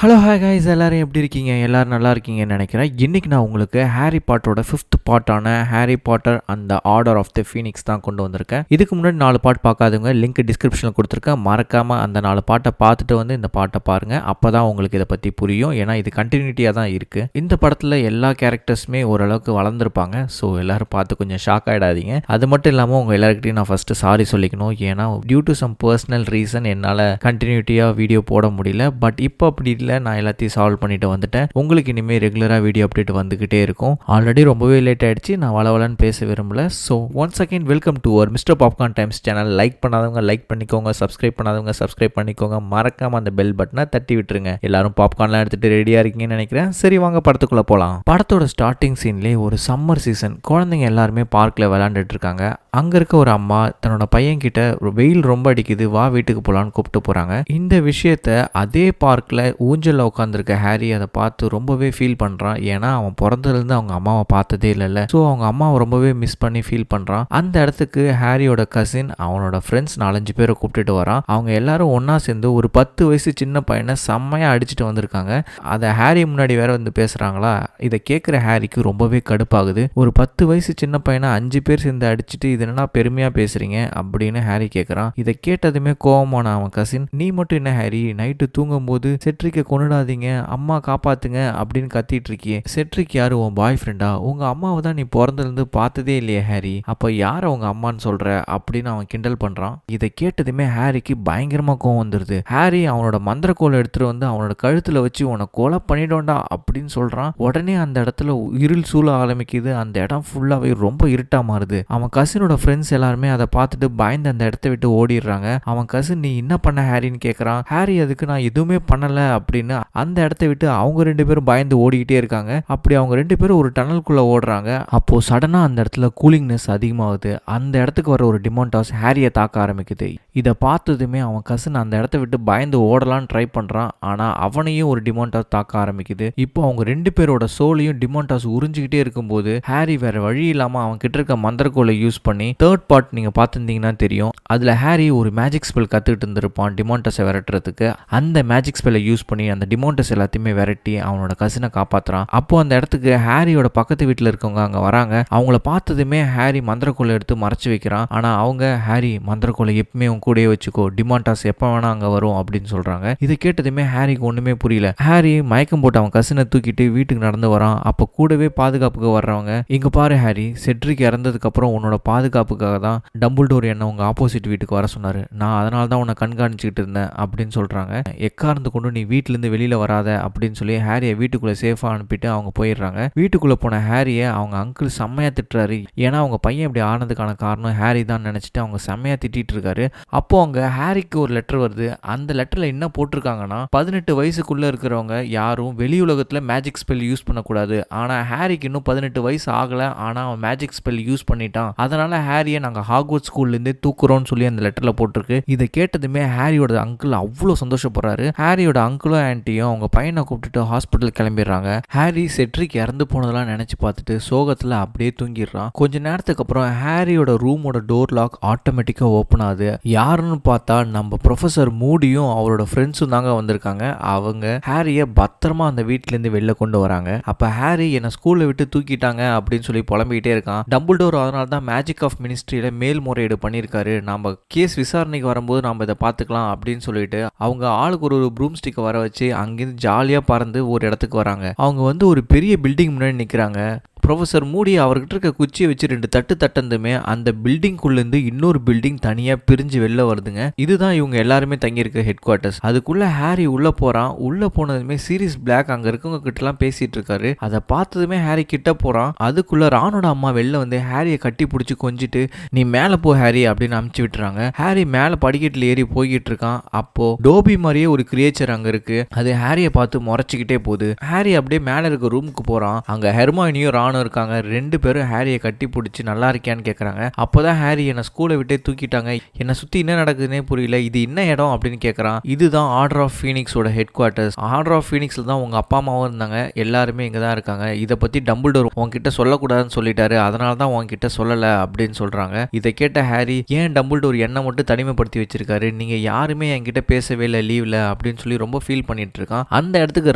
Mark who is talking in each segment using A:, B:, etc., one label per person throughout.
A: Hello hi guys, எல்லாரும் எப்படி இருக்கீங்க? எல்லாரும் நல்லா இருக்கீங்கன்னு நினைக்கிறேன். இன்றைக்கி நான் உங்களுக்கு ஹாரி பாட்டரோட 5th பார்ட்டான ஹாரி பாட்டர் அந்த ஆர்டர் ஆஃப் த ஃபீனிக்ஸ் தான் கொண்டு வந்திருக்கேன். இதுக்கு முன்னாடி 4 பார்ட் பார்க்காதவங்க லிங்க் டிஸ்கிரிப்ஷனில் கொடுத்துருக்கேன். மறக்காமல் அந்த 4 பார்ட்டை பார்த்துட்டு வந்து இந்த பாட்டை பாருங்கள். அப்போ தான் உங்களுக்கு இதை பற்றி புரியும். ஏன்னா இது கண்டினியூட்டியாக தான் இருக்குது. இந்த படத்தில் எல்லா கேரக்டர்ஸுமே ஓரளவுக்கு வளர்ந்துருப்பாங்க. ஸோ எல்லோரும் பார்த்து கொஞ்சம் ஷாக் ஆகிடாதீங்க. அது மட்டும் இல்லாமல் உங்கள் எல்லாருக்கிட்டையும் நான் ஃபஸ்ட்டு சாரி சொல்லிக்கணும். ஏன்னா due to some personal reason என்னால் கண்டினியூட்டியாக வீடியோ போட முடியல. பட் இப்போ அப்படி இல்லை, நான் எல்லாத்தையும் சால்வ் பண்ணிட்டு வந்துட்டேன். உங்களுக்கு இனிமேல் ரெகுலராக வீடியோ அப்டேட் வந்துகிட்டே இருக்கும். ஆல்ரெடி ரொம்பவே லேட் ஆயிடுச்சு, நான் வளவலன்னு பேச விரும்பல. So once again welcome to our mister popcorn times channel. Like பண்ணாதவங்க லைக் பண்ணிக்கோங்க, சப்ஸ்கிரைப் பண்ணாதவங்க சப்ஸ்கிரைப் பண்ணிக்கோங்க. மறக்காம அந்த பெல் பட்டனை தட்டி விட்டுருங்க. எல்லாரும் பாப்கார்ன்லாம் எடுத்துட்டு ரெடியா இருக்கீங்கன்னு நினைக்கிறேன். சரி வாங்க படத்துக்குள்ள போலாம். படத்தோட ஸ்டார்டிங் சீன்லேயே ஒரு சம்மர் சீசன், குழந்தைங்க எல்லாருமே பார்க்ல விளையாண்டுட்டு இருக்காங்க. அங்க இருக்க ஒரு அம்மா தன்னோட பையன் கிட்ட வெயில் ரொம்ப அடிக்குது, வா வீட்டுக்கு போலான்னு கூப்பிட்டு போறாங்க. இந்த விஷயத்த அதே பார்க்ல ஊஞ்சல்ல உட்காந்துருக்க ஹாரி அதை பார்த்து ரொம்பவே ஃபீல் பண்றான். ஏன்னா அவன் பிறந்ததுலேருந்து அவங்க அம்மாவை பார்த்ததே இல்லைல்ல. ஸோ அவங்க அம்மாவை ரொம்பவே மிஸ் பண்ணி ஃபீல் பண்றான். அந்த இடத்துக்கு ஹாரியோட கசின் அவனோட ஃப்ரெண்ட்ஸ் 4-5 பேரை கூப்பிட்டுட்டு வரான். அவங்க எல்லாரும் ஒன்னா சேர்ந்து ஒரு 10 வயசு சின்ன பையனை செம்மையா அடிச்சுட்டு வந்திருக்காங்க. அதை ஹாரி முன்னாடி வேற வந்து பேசுறாங்களா. இதை கேட்குற ஹாரிக்கு ரொம்பவே கடுப்பாகுது. ஒரு 10 வயசு சின்ன பையனை 5 பேர் சேர்ந்து அடிச்சுட்டு இது என்னன்னா பெருமையா பேசுறீங்க அப்படின்னு ஹாரி கேட்குறான். இதை கேட்டதுமே கோவமான அவன் கசின், நீ மட்டும் என்ன ஹாரி, நைட்டு தூங்கும் போது செட்ரிக்கை கொண்டுடாதீங்க, அம்மா காப்பாத்துங்க அப்படின்னு கத்திட்டு இருக்கியே. செட்ரிக் யாரு, உன் பாய் ஃப்ரெண்டா? உங்க அம்மாவை தான் நீ பிறந்திருந்து பார்த்ததே இல்லையே ஹாரி, அப்ப யார உங்க அம்மான்னு சொல்ற அப்படின்னு அவன் கிண்டல் பண்றான். இதை கேட்டதுமே ஹாரிக்கு பயங்கரமா கோவம் வந்துருது. ஹாரி அவனோட மந்திரக்கோலை எடுத்துட்டு வந்து அவனோட கழுத்துல வச்சு உன்னை கொலை பண்ணிடோண்டா அப்படின்னு சொல்றான். உடனே அந்த இடத்துல இருள் சூழ ஆரம்பிக்குது. அந்த இடம் ஃபுல்லாவே ரொம்ப இருட்டா மாறுது. அவன் கசினோட ஃப்ரெண்ட்ஸ் எல்லாருமே அதை பார்த்துட்டு பயந்து அந்த இடத்த விட்டு ஓடிடுறாங்க. அவன் கசின், நீ என்ன பண்ண ஹாரின்னு கேட்குறான். ஹாரி அதுக்கு நான் எதுவுமே பண்ணல அப்படின்னு அந்த இடத்த விட்டு அவங்க 2 பேரும் பயந்து ஓடிக்கிட்டே இருக்காங்க. அப்படி அவங்க 2 பேரும் ஒரு டனலுக்குள்ள ஓடுறாங்க. அப்போ சடனா அந்த இடத்துல கூலிங்னஸ் அதிகமாகுது. அந்த இடத்துக்கு வர ஒரு டிமாண்டாஸ் ஹாரியை தாக்க ஆரம்பிக்குது. இதை பார்த்ததுமே அவன் கசின் அந்த இடத்த விட்டு பயந்து ஓடலான்னு ட்ரை பண்றான். ஆனா அவனையும் ஒரு டிமாண்டாஸ் தாக்க ஆரம்பிக்குது. இப்போ அவங்க 2 பேரோட சோலையும் டிமாண்டாஸ் உறிஞ்சிக்கிட்டே இருக்கும்போது ஹாரி வேற வழி இல்லாம அவன் கிட்ட இருக்க மந்திரக்கோலை யூஸ் பண்ணி, தேர்ட் பார்ட் நீங்க பார்த்துருந்தீங்கன்னா தெரியும், அதுல ஹாரி ஒரு மேஜிக் ஸ்பெல் கத்துக்கிட்டு இருந்திருப்பான் டிமாண்டஸை விரட்டுறதுக்கு. அந்த மேஜிக் ஸ்பெல்லை யூஸ் பண்ணி அந்த டிமாண்டஸ் எல்லாத்தையுமே விரட்டி அவனோட கசினை காப்பாத்துறான். அப்போ அந்த இடத்துக்கு ஹாரியோட பக்கத்து வீட்டில் இருக்கவங்க அங்க வராங்க. அவங்கள பார்த்ததுமே ஹாரி மந்திரக்கோலை எடுத்து மறைச்சு வைக்கிறான். ஆனா அவங்க, ஹாரி மந்திரக்கோலை எப்பவுமே உன் கூடயே வச்சுக்கோ, டிமாண்டாஸ் எப்ப வேணா அங்க வரும் அப்படின்னு சொல்றாங்க. இதை கேட்டதுமே ஹாரிக்கு ஒண்ணுமே புரியல. ஹாரி மயக்கம் போட்டு அவன் கசினை தூக்கிட்டு வீட்டுக்கு நடந்து வரான். அப்ப கூடவே பாதுகாப்புக்கு வர்றவங்க, இங்க பாரு ஹாரி, செட்ரிக் இறந்ததுக்கு அப்புறம் உன்னோட பாதுகாப்புக்காக தான் டம்பிள்டோர் என்ன உங்க ஆப்போசிட் வீட்டுக்கு வர சொன்னாரு. நான் அதனால தான் உன்னை கண்காணிச்சுக்கிட்டு இருந்தேன் அப்படின்னு சொல்றாங்க. எக்கார்ந்து கொண்டு நீ வீட்டுல இருந்து வெளியில வராத அப்படின்னு சொல்லி ஹாரியை வீட்டுக்குள்ள சேஃபா அனுப்பிட்டு அவங்க போயிடுறாங்க. வீட்டுக்குள்ள போன ஹாரியை அவங்க அங்கிள் செம்மையா திட்டுறாரு. ஏன்னா அவங்க பையன் இப்படி ஆனதுக்கான காரணம் ஹாரி தான் நினைச்சிட்டு அவங்க செம்மையா திட்டிட்டு இருக்காரு. அப்போ அங்க ஹாரிக்கு ஒரு லெட்டர் வருது. அந்த லெட்டர்ல என்ன போட்டிருக்காங்கன்னா, 18 வயசுக்குள்ள இருக்கிறவங்க யாரும் வெளி உலகத்துல மேஜிக் ஸ்பெல் யூஸ் பண்ணக்கூடாது. ஆனா ஹாரிக்கு இன்னும் 18 வயசு ஆகல. ஆனா அவன் மேஜிக் ஸ்பெல் யூஸ் பண்ணிட்டான். அதனால ஹாரியை நாங்க ஹாக்வர்ட்ஸ் ஸ்கூல்ல இருந்து தூக்குறோம்னு சொல்லி அந்த லெட்டர்ல போட்டிருக்கு. இதை கேட்டதுமே ஹாரியோட அங்கிள் அவ்வளோ சந்தோஷப்படுறாரு. ஹாரியோட அங்கிளும் ஆன்ட்டியும் அவங்க பையனை கூப்பிட்டுட்டு ஹாஸ்பிட்டல் கிளம்பிடுறாங்க. ஹாரி செட்ரிக் இறந்து போனதெல்லாம் நினைச்சு பார்த்துட்டு சோகத்துல அப்படியே தூங்கிடுறான். கொஞ்ச நேரத்துக்கு அப்புறம் ஹாரியோட ரூமோட டோர் லாக் ஆட்டோமேட்டிக்கா ஓப்பன் ஆகுது. யாருன்னு பார்த்தா நம்ம ப்ரொஃபசர் மூடியும் அவரோட ஃப்ரெண்ட்ஸும் தாங்க வந்திருக்காங்க. அவங்க ஹாரியை பத்திரமா அந்த வீட்டுல இருந்து வெளில கொண்டு வராங்க. அப்ப ஹாரி என்ன ஸ்கூல்ல விட்டு தூக்கிட்டாங்க அப்படின்னு சொல்லி புலம்பிக்கிட்டே இருக்கான். டம்பிள்டோர் அதனால தான் மேஜிக் ஆஃப் மினிஸ்ட்ரியில மேல்முறையீடு பண்ணியிருக்காரு, நம்ம கேஸ் விசாரணைக்கு வரும்போது நம்ம இதை பார்த்துக்கலாம் அப்படின்னு சொல்லிட்டு அவங்க ஆளுக்கு ஒரு ப்ரூம் ஸ்டிக்கை வர வச்சு அங்கிருந்து ஜாலியா பறந்து ஒரு இடத்துக்கு வராங்க. அவங்க வந்து ஒரு பெரிய பில்டிங் முன்னாடி நிற்கிறாங்க. ப்ரொஃபசர் மூடி அவர்கிட்ட இருக்க குச்சியை வச்சு 2 தட்டு தட்டந்துமே அந்த பில்டிங்குள்ளேருந்து இன்னொரு பில்டிங் தனியாக பிரிஞ்சு வெளில வருதுங்க. இதுதான் இவங்க எல்லாருமே தங்கியிருக்க ஹெட் குவார்ட்டர்ஸ். அதுக்குள்ள ஹாரி உள்ள போறான். உள்ள போனதுமே சீரியஸ் பிளாக் அங்க இருக்கவங்க கிட்டலாம் பேசிட்டு இருக்காரு. அதை பார்த்ததுமே ஹாரி கிட்ட போறான். அதுக்குள்ள ரானோட அம்மா வெளில வந்து ஹாரியை கட்டி பிடிச்சி கொஞ்சிட்டு, நீ மேலே போ ஹாரி அப்படின்னு அமுச்சு விட்டுறாங்க. ஹாரி மேலே படிக்கட்டில் ஏறி போய்கிட்டு இருக்கான். அப்போ டோபி மாதிரியே ஒரு கிரியேச்சர் அங்க இருக்கு. அது ஹாரியை பார்த்து முறைச்சிக்கிட்டே போகுது. ஹாரி அப்படியே மேலே இருக்க ரூமுக்கு போறான். அங்க ஹெர்மாயினியும் ராணும் ரானும் இருக்காங்க. 2 பேரும் ஹாரியை கட்டி பிடிச்சி நல்லா இருக்கியான்னு கேட்குறாங்க. அப்போதான் ஹாரி என்னை ஸ்கூலை விட்டே தூக்கிட்டாங்க, என்னை சுற்றி என்ன நடக்குதுன்னே புரியல, இது என்ன இடம் அப்படின்னு கேட்குறான். இதுதான் ஆர்டர் ஆஃப் ஃபீனிக்ஸோட ஹெட் குவார்ட்டர்ஸ். ஆர்டர் ஆஃப் ஃபீனிக்ஸில் தான் உங்கள் அப்பா அம்மாவும் இருந்தாங்க, எல்லாருமே இங்கே தான் இருக்காங்க. இதை பற்றி டம்பிள்டோர் உன்கிட்ட சொல்லக்கூடாதுன்னு சொல்லிட்டாரு, அதனால தான் உன்கிட்ட சொல்லலை அப்படின்னு சொல்கிறாங்க. இதை கேட்ட ஹாரி, ஏன் டம்பிள்டோர் என்னை மட்டும் தனிமைப்படுத்தி வச்சிருக்காரு, நீங்கள் யாருமே என்கிட்ட பேசவே இல்லை லீவில் அப்படின்னு சொல்லி ரொம்ப ஃபீல் பண்ணிட்டு இருக்கான். அந்த இடத்துக்கு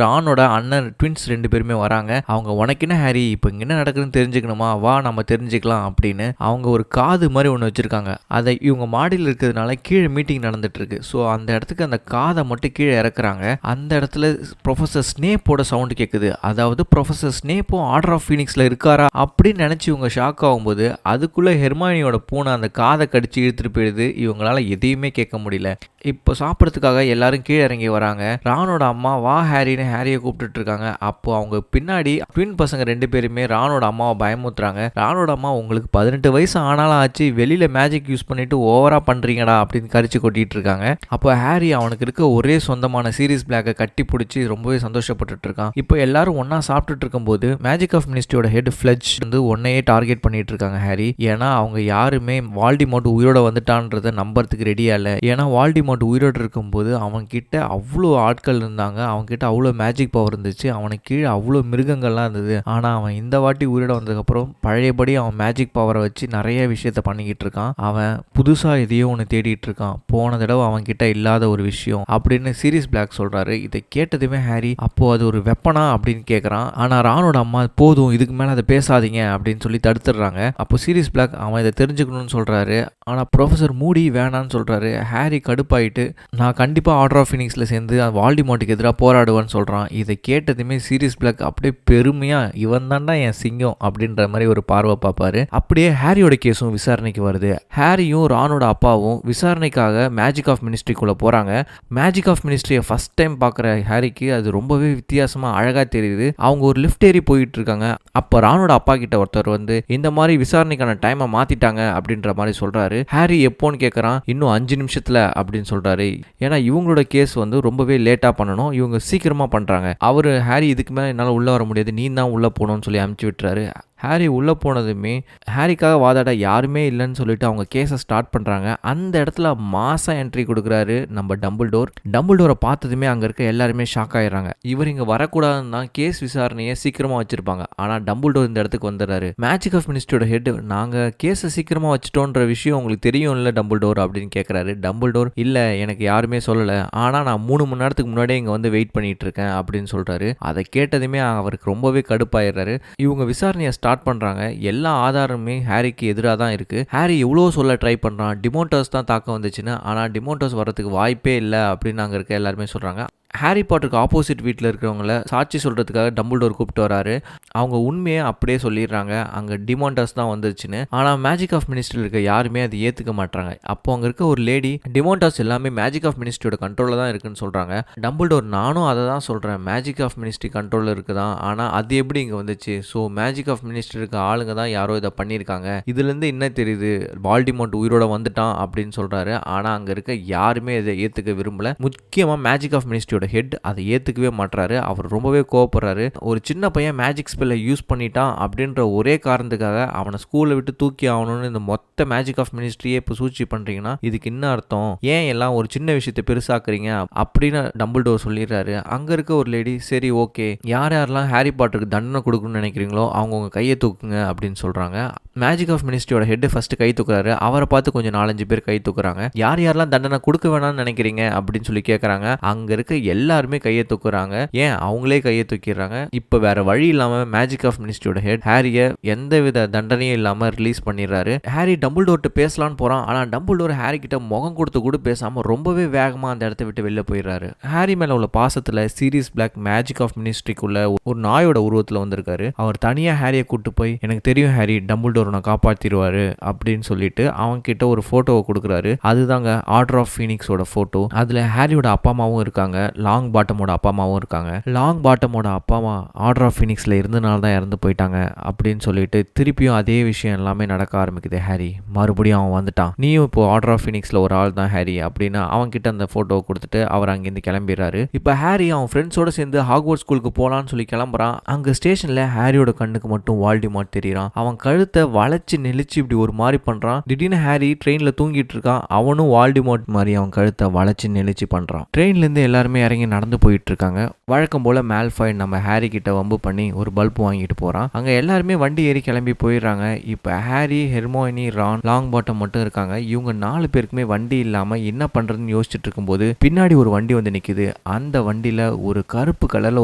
A: ரானோட அண்ணன் ட்வின்ஸ் 2 பேருமே வராங்க. அவங்க உனக்கு என்ன ஹாரி, இப்போ இங்கே என்ன நடக்குதுன்னு தெரிஞ்சுக்கணுமா, வா நம்ம தெரிஞ்சுக்கலாம் அப்படின்னு அவங்க ஒரு காது மாதிரி ஒன்று வச்சுருக்காங்க. அதை இவங்க மாடியில் இருக்கிறதுனால கீழே மீட்டிங் நடந்துட்டு இருக்கு. ஸோ அந்த இடத்துக்கு அந்த காதை மட்டும் கீழே இறக்குறாங்க. அந்த இடத்துல ப்ரொஃபஸர் ஸ்னேப்போட சவுண்டு கேட்குது. அதாவது ப்ரொஃபஸர் ஸ்னேப்பும் ஆர்டர் ஆஃப் ஃபீனிக்ஸில் இருக்காரா அப்படின்னு நினச்சி இவங்க ஷாக் ஆகும்போது அதுக்குள்ளே ஹெர்மானியோட பூனை அந்த காதை கடிச்சு இழுத்துட்டு போயிடுது. இவங்களால எதையுமே கேட்க முடியல. இப்போ சாப்பிட்றதுக்காக எல்லாரும் கீழே இறங்கி வராங்க. ரானோட அம்மா வா ஹாரின்னு ஹாரியை கூப்பிட்டுட்டு இருக்காங்க. அப்போ அவங்க பின்னாடி ட்வின் பசங்க 2 பேருமே ரானோட அம்மாவை பயமுத்துறாங்க. ரானோட அம்மா, உங்களுக்கு 18 வயசு ஆனாலும் ஆச்சு, வெளியில மேஜிக் யூஸ் பண்ணிட்டு ஓவரா பண்றீங்கடா அப்படின்னு கரிச்சு கொட்டிட்டு இருக்காங்க. அப்போ ஹாரி அவனுக்கு இருக்க ஒரே சொந்தமான சீரியஸ் பிளாக்கை கட்டி பிடிச்சி ரொம்பவே சந்தோஷப்பட்டுட்டு இருக்கான். இப்போ எல்லாரும் ஒன்னா சாப்பிட்டுட்டு இருக்கும்போது மேஜிக் ஆஃப் மினிஸ்ட்ரியோட ஹெட் ஃப்ளெட்ச் வந்து ஒன்னையே டார்கெட் பண்ணிட்டு இருக்காங்க ஹாரி. ஏன்னா அவங்க யாருமே வால்டிமோட் உயிரோட வந்துட்டான்றதை நம்புறதுக்கு ரெடியா இல்லை. ஏன்னா வால்டிமோட் உயிரோடு இருக்கும்போது அவன்கிட்ட அவ்வளோ ஆட்கள் இருந்தாங்க, அவன்கிட்ட அவ்வளோ மேஜிக் பவர் இருந்துச்சு, அவனுக்கு கீழே அவ்வளோ மிருகங்கள்லாம் இருந்தது. ஆனால் அவன் இந்த வாட்டி உயிரோட வந்ததுக்கப்புறம் பழையபடி அவன் மேஜிக் பவரை வச்சு நிறைய விஷயத்த பண்ணிக்கிட்டு இருக்கான். அவன் புதுசாக எதையோ ஒன்று தேடிட்டு இருக்கான், போன தடவை அவன்கிட்ட இல்லாத ஒரு விஷயம் அப்படின்னு சீரியஸ் பிளாக் சொல்கிறாரு. இதை கேட்டதுமே ஹாரி, அப்போ அது ஒரு வெப்பனா அப்படின்னு கேட்குறான். ஆனால் ரானோட அம்மா, போதும் இதுக்கு மேலே அதை பேசாதீங்க அப்படின்னு சொல்லி தடுத்துடுறாங்க. அப்போ சீரியஸ் பிளாக் அவன் இதை தெரிஞ்சுக்கணும்னு சொல்கிறாரு. ஆனால் ப்ரொஃபஸர் மூடி வேணான்னு சொல்கிறாரு. ஹாரி கடுப்பாயிட்டு, நான் கண்டிப்பாக ஆர்டர் ஆஃப் ஃபீனிக்ஸில் சேர்ந்து வால்டிமோட்டுக்கு எதிராக போராடுவேன்னு சொல்கிறான். இதை கேட்டதுமே சீரியஸ் பிளாக் அப்படியே பெருமையாக, இவன் தாண்டா என் சிங்கம் அப்படின்ற மாதிரி ஒரு பார்வை பார்ப்பாரு. அப்படியே ஹாரியோட கேஸும் விசாரணைக்கு வருது. ஹாரியும் ரானோட அப்பாவும் விசாரணைக்காக மேஜிக் ஆஃப் மினிஸ்ட்ரிக்குள்ளே போகிறாங்க. மேஜிக் ஆஃப் மினிஸ்ட்ரியை ஃபஸ்ட் டைம் பார்க்குற ஹாரிக்கு அது ரொம்பவே வித்தியாசமாக அழகாக தெரியுது. அவங்க ஒரு லிஃப்ட் ஏறி போயிட்டு இருக்காங்க. அப்போ ரானோட அப்பா கிட்ட ஒருத்தர் வந்து இந்த மாதிரி விசாரணைக்கான டைமை மாற்றிட்டாங்க அப்படின்ற மாதிரி சொல்கிறாரு. ஹாரி எப்போன்னு கேட்குறான். இன்னும் 5 நிமிஷத்தில் அப்படின்னு சொல்கிறாரு. ஏன்னா இவங்களோட கேஸ் வந்து ரொம்பவே லேட்டாக பண்ணணும், இவங்க சீக்கிரமாக பண்ணுறாங்க. அவர் ஹாரி, இதுக்கு மேலே என்னால் உள்ளே வர முடியாது, நீ தான் உள்ளே போகணும்னு சொல்லி அனுப்பிச்சி விட்டுறாரு. ஹாரி உள்ளே போனதுமே ஹாரிக்காக வாதாட யாருமே இல்லைன்னு சொல்லிட்டு அவங்க கேஸை ஸ்டார்ட் பண்ணுறாங்க. அந்த இடத்துல மாசா என்ட்ரி கொடுக்குறாரு நம்ம டம்பிள்டோர். டம்பிள்டோரை பார்த்ததுமே அங்கே இருக்க எல்லாருமே ஷாக் ஆயிடுறாங்க. இவர் இங்கே வரக்கூடாதுன்னு தான் கேஸ் விசாரணையை சீக்கிரமாக வச்சுருப்பாங்க. ஆனால் டம்பிள்டோர் இந்த இடத்துக்கு வந்துடுறாரு. மேஜிக் ஆஃப் மினிஸ்ட்ரியோட ஹெட், நாங்கள் கேஸை சீக்கிரமாக வச்சுட்டோன்ற விஷயம் உங்களுக்கு தெரியும் இல்லை டம்பிள்டோர் அப்படின்னு கேட்குறாரு. டம்பிள்டோர், இல்லை எனக்கு யாருமே சொல்லலை, ஆனால் நான் 3 மணி நேரத்துக்கு முன்னாடியே இங்கே வந்து வெயிட் பண்ணிட்டு இருக்கேன் அப்படின்னு சொல்கிறாரு. அதை கேட்டதுமே அவருக்கு ரொம்பவே கடுப்பாயிடுறாரு. இவங்க விசாரணையை ஸ்டார்ட் பண்றாங்க. எல்லா ஆதாரமுமே ஹாரிக்கு எதிராக தான் இருக்கு. ஹாரி எவ்வளோ சொல்ல ட்ரை பண்றான், டிமோட்டர்ஸ் தான் தாக்க வந்துச்சுன்னு. ஆனால் டிமோட்டர்ஸ் வரதுக்கு வாய்ப்பே இல்லை அப்படின்னு அங்கே இருக்க எல்லாருமே சொல்றாங்க. ஹாரி பாட்டருக்கு ஆப்போசிட் வீட்டில் இருக்கிறவங்கள சாட்சி சொல்கிறதுக்காக டம்பிள்டோர் கூப்பிட்டு வராரு. அவங்க உண்மையை அப்படியே சொல்லிடுறாங்க, அங்கே டிமாண்டர்ஸ் தான் வந்துருச்சுன்னு. ஆனால் மேஜிக் ஆஃப் மினிஸ்ட்ரியில் இருக்க யாருமே அதை ஏற்றுக்க மாட்டாங்க. அப்போ அங்கே இருக்க ஒரு லேடி, டிமாண்டர்ஸ் எல்லாமே மேஜிக் ஆஃப் மினிஸ்ட்ரியோட கண்ட்ரோலில் தான் இருக்குன்னு சொல்கிறாங்க. டம்பிள்டோர், நானும் அதை தான் சொல்கிறேன், மேஜிக் ஆஃப் மினிஸ்ட்ரி கண்ட்ரோலில் இருக்குதான், ஆனால் அது எப்படி இங்கே வந்துச்சு? ஸோ மேஜிக் ஆஃப் மினிஸ்ட்ரி இருக்க ஆளுங்க தான் யாரோ இதை பண்ணியிருக்காங்க. இதுலேருந்து என்ன தெரியுது, வால்டிமோட் உயிரோட வந்துட்டான் அப்படின்னு சொல்கிறாரு. ஆனால் அங்கே இருக்க யாருமே இதை ஏற்றுக்க விரும்பல. முக்கியமாக மேஜிக் ஆஃப் மினிஸ்ட்ரியோட ஹெட் அதை ஏத்துக்கவே மாட்டாரு. அவர் ரொம்பவே கோவப்படுறாரு. ஒரு சின்ன பையன் மேஜிக் ஸ்பெல்லை யூஸ் பண்ணிட்டான் அப்படின்ற ஒரே காரணத்துக்காக அவனை ஸ்கூலை விட்டு தூக்கி ஆகணும்னு இந்த மொத்த மேஜிக் ஆஃப் மினிஸ்ட்ரியே இப்போ சூழ்ச்சி பண்றீங்கன்னா இதுக்கு என்ன அர்த்தம்? ஏன் எல்லாம் ஒரு சின்ன விஷயத்தை பெருசாக்குறீங்க அப்படின்னு டம்பிள்டோர் சொல்லிடுறாரு. அங்க இருக்க ஒரு லேடி, சரி ஓகே, யார் யாரெல்லாம் ஹாரி பாட்டருக்கு தண்டனை கொடுக்கணும்னு நினைக்கிறீங்களோ அவங்கவுங்க கையை தூக்குங்க அப்படின்னு சொல்றாங்க. மேஜிக் ஆஃப் மினிஸ்ட்ரியோட ஹெட் ஃபர்ஸ்ட் கை தூக்குறாரு. அவரை பார்த்து கொஞ்சம் 4-5 பேர் கை தூக்குறாங்க. யார் யாரெல்லாம் தண்டனை கொடுக்க வேணாம்னு நினைக்கிறீங்க அப்படின்னு சொல்லி கேட்கறாங்க. அங்க இருக்க எல்லாருமே கையை தூக்குறாங்க. ஏன் அவங்களே கையை தூக்கிடுறாங்க. இப்போ வேற வழி இல்லாம மேஜிக் ஆஃப் மினிஸ்ட்ரியோட ஹெட் ஹாரியை எந்தவித தண்டனையும் இல்லாம ரிலீஸ் பண்ணிடுறாரு. ஹாரி டம்பிள்டோர்ட்ட பேசலான்னு போறான். ஆனா டம்பிள்டோர் ஹாரி கிட்ட முகம் கொடுத்து கூட பேசாம ரொம்பவே வேகமா அந்த இடத்த விட்டு வெளில போயிடுறாரு. ஹாரி மேல உள்ள பாசத்துல சீரியஸ் பிளாக் மேஜிக் ஆஃப் மினிஸ்ட்ரிக்குள்ள ஒரு நாயோட உருவத்துல வந்திருக்காரு. அவர் தனியா ஹாரியை கூட்டு போய், எனக்கு தெரியும் ஹாரி, டம்பிள்டோர் நான் காப்பாத்திடுவாரு அப்படின்னு சொல்லிட்டு அவங்க கிட்ட ஒரு போட்டோவை கொடுக்குறாரு. அதுதாங்க ஆர்டர் ஆஃப் ஃபீனிக்ஸோட போட்டோ. அதுல ஹாரியோட அப்பா அம்மாவும் இருக்காங்க. லாங் பாட்டமோட அப்பா அம்மாவும் இருக்காங்க. லாங் பாட்டமோட அப்பா அம்மா ஆர்டர் ஆஃப் ஃபீனிக்ஸ்ல இருந்தனால தான் இறந்து போயிட்டாங்க அப்படின்னு சொல்லிட்டு திருப்பியும் அதே விஷயம் எல்லாமே நடக்க ஆரம்பிக்குது. ஹாரி மறுபடியும் அவன் வந்துட்டான், நீயும் இப்போ ஆர்டர் ஆஃப் ஃபீனிக்ஸ்ல ஒரு ஆள் தான் ஹாரி அப்படின்னு அவன் கிட்ட அந்த போட்டோவை கொடுத்துட்டு அவர் அங்கேருந்து கிளம்பிடுறாரு. இப்போ ஹாரி அவன் ஃப்ரெண்ட்ஸோட சேர்ந்து ஹாக்வர்ட்ஸ் ஸ்கூலுக்கு போலான்னு சொல்லி கிளம்புறான். அங்க ஸ்டேஷன்ல ஹாரியோட கண்ணுக்கு மட்டும் வால்டிமார்ட் தெரியறான். அவன் கழுத்தை வளைச்சு நெளிச்சு இப்படி ஒரு மாதிரி பண்றான். திடீர்னு ஹாரி ட்ரெயின்ல தூங்கிட்டு இருக்கான். அவனும் வால்டிமார்ட் மாதிரி அவன் கழுத்தை வளைச்சு நெளிச்சு பண்றான். ட்ரெயின்ல இருந்து எல்லாருமே இறங்கி நடந்து போயிட்டு இருக்காங்க. வழக்கம் போல மால்ஃபாய் நம்ம ஹாரி கிட்ட வம்பு பண்ணி ஒரு பல்ப் வாங்கிட்டு போறான். அங்க எல்லாருமே வண்டி ஏறி கிளம்பி போயிடுறாங்க. இப்ப Harry, Harmony, Ron, long bottom மட்டும் இருக்காங்க. இவங்க 4 பேருக்குமே வண்டி இல்லாம என்ன பண்றதுன்னு யோசிச்சுட்டு இருக்கும்போது பின்னாடி ஒரு வண்டி வந்து நிக்குது. அந்த வண்டியில ஒரு கருப்பு கலர்ல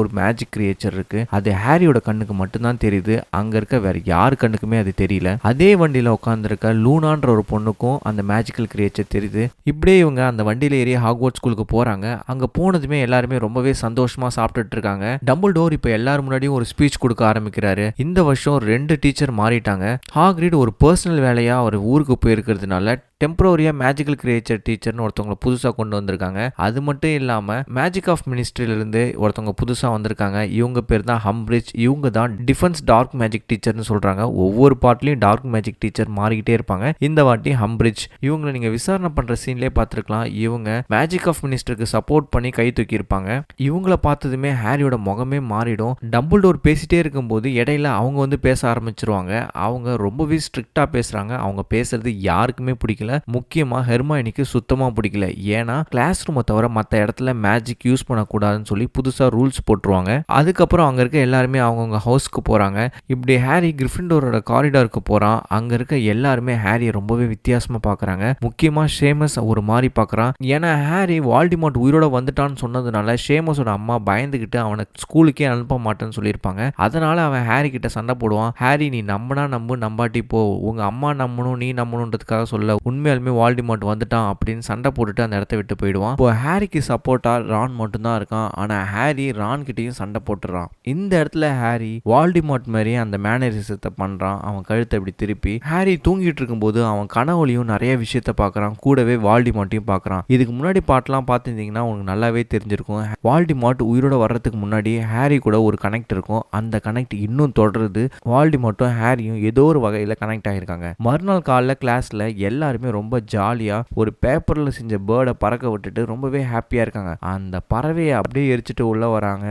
A: ஒரு மேஜிக் கிரியேச்சர் இருக்கு. அது ஹாரியோட கண்ணுக்கு மட்டும்தான் தெரியுது. அங்க இருக்க வேற யாரு கண்ணுக்குமே அது தெரியல. அதே வண்டியில உட்காந்துருக்க லூனான்ற ஒரு பொண்ணுக்கும் அந்த மேஜிக்கல் கிரியேச்சர் தெரியுது. இப்படியே இவங்க அந்த வண்டியில ஏறி ஹாக்வர்ட்ஸ் ஸ்கூலுக்கு போறாங்க. அங்க போனதுமே எல்லாருமே ரொம்பவே சந்தோஷமா சாப்பிட்டுட்டு இருக்காங்க. டம்பிள்டோர் இப்ப எல்லாரும் முன்னாடியும் ஒரு ஸ்பீச் கொடுக்க ஆரம்பிக்கிறாரு. இந்த வருஷம் 2 டீச்சர் மாறிட்டாங்க. ஹாக்ரிட் ஒரு பர்சனல் வேலையா அவர் ஊருக்கு போயிருக்கிறதுனால டெம்பரரியா மேஜிக்கல் கிரியேச்சர் டீச்சர்னு ஒருத்தவங்களை புதுசாக கொண்டு வந்திருக்காங்க. அது மட்டும் இல்லாமல் மேஜிக் ஆஃப் மினிஸ்ட்ரியிலிருந்து ஒருத்தவங்க புதுசாக வந்திருக்காங்க. இவங்க பேர் தான் ஹம்பிரிட்ஜ். இவங்க தான் டிஃபென்ஸ் டார்க் மேஜிக் டீச்சர்னு சொல்கிறாங்க. ஒவ்வொரு பார்ட்லையும் டார்க் மேஜிக் டீச்சர் மாறிக்கிட்டே இருப்பாங்க. இந்த வாட்டி ஹம்பிரிட்ஜ். இவங்களை நீங்கள் விசாரணை பண்ணுற சீன்லேயே பார்த்துருக்கலாம். இவங்க மேஜிக் ஆஃப் மினிஸ்டருக்கு சப்போர்ட் பண்ணி கை தூக்கி இருப்பாங்க. இவங்கள பார்த்ததுமே ஹாரியோட முகமே மாறிடும். டம்பிள்டோர் பேசிட்டே இருக்கும்போது இடையில அவங்க வந்து பேச ஆரம்பிச்சிருவாங்க. அவங்க ரொம்பவே ஸ்ட்ரிக்டாக பேசுகிறாங்க. அவங்க பேசுறது யாருக்குமே பிடிக்கல. முக்கியமா ஹெர்மாயினிக்கு சுத்தமா பிடிக்கல. ஏன்னா கிளாஸ் ரூமை தவிர மற்ற இடத்துல மேஜிக் யூஸ் பண்ணக்கூடாதுன்னு சொல்லி புதுசா ரூல்ஸ் போட்டுருவாங்க. அதுக்கப்புறம் அங்க இருக்க எல்லாருமே அவங்கவுங்க ஹவுஸ்க்கு போறாங்க. இப்படி ஹாரி கிரிஃபிண்டோரோட காரிடாருக்கு போறான். அங்க இருக்க எல்லாருமே ஹாரியை ரொம்பவே வித்தியாசமா பாக்குறாங்க. முக்கியமா ஷேமஸ் ஒரு மாதிரி பாக்குறான். ஏன்னா ஹாரி வால்டிமார்ட் உயிரோட வந்துட்டான்னு சொன்னதுனால ஷேமஸோட அம்மா பயந்துகிட்டு அவனை ஸ்கூலுக்கே அனுப்ப மாட்டேன்னு சொல்லியிருப்பாங்க. அதனால அவன் ஹாரி கிட்ட சண்டை போடுவான். ஹாரி நீ நம்பினா நம்பு, நம்பாட்டி போ, உங்க அம்மா நம்பணும் நீ நம்பணுன்றதுக்காக சொல்ல, உண்மையாலுமே வால்டிமார்ட் வந்துட்டான் அப்படின்னு சண்டை போட்டுட்டு அந்த இடத்த விட்டு போயிடுவான். இப்போ ஹாரிக்கு சப்போர்ட்டா ரான் மட்டும் தான் இருக்கான். ஆனா ஹாரி ரான் கிட்டையும் சண்டை போட்டுறான். இந்த இடத்துல ஹாரி வால்டிமார்ட் மாதிரியே அந்த மேனரிசத்தை பண்றான். அவன் கழுத்தை இப்படி திருப்பி ஹாரி தூங்கிட்டு இருக்கும்போது அவன் கனவுலையும் நிறைய விஷயத்த பாக்குறான். கூடவே வால்டிமார்ட்டையும் பாக்குறான். இதுக்கு முன்னாடி பாட்டெல்லாம் பார்த்துருந்தீங்கன்னா உங்களுக்கு நல்லாவே தெரிஞ்சிருக்கும். வால்டிமார்ட் உயிரோட வர்றதுக்கு முன்னாடி ஹாரி கூட ஒரு கனெக்ட் இருக்கும். அந்த கனெக்ட் இன்னும் தொடருது. வால்டிமார்ட்டும் ஹாரியும் ஏதோ ஒரு வகையில கனெக்ட் ஆகிருக்காங்க. மறுநாள் காலைல கிளாஸ்ல எல்லாருமே ரொம்ப ஜாலியா ஒரு பேப்பர்ல செஞ்ச பேர்டை பறக்க விட்டுட்டு ரொம்பவே ஹாப்பியா இருக்காங்க. அந்த பறவையை அப்படியே எரிச்சிட்டு உள்ள வராங்க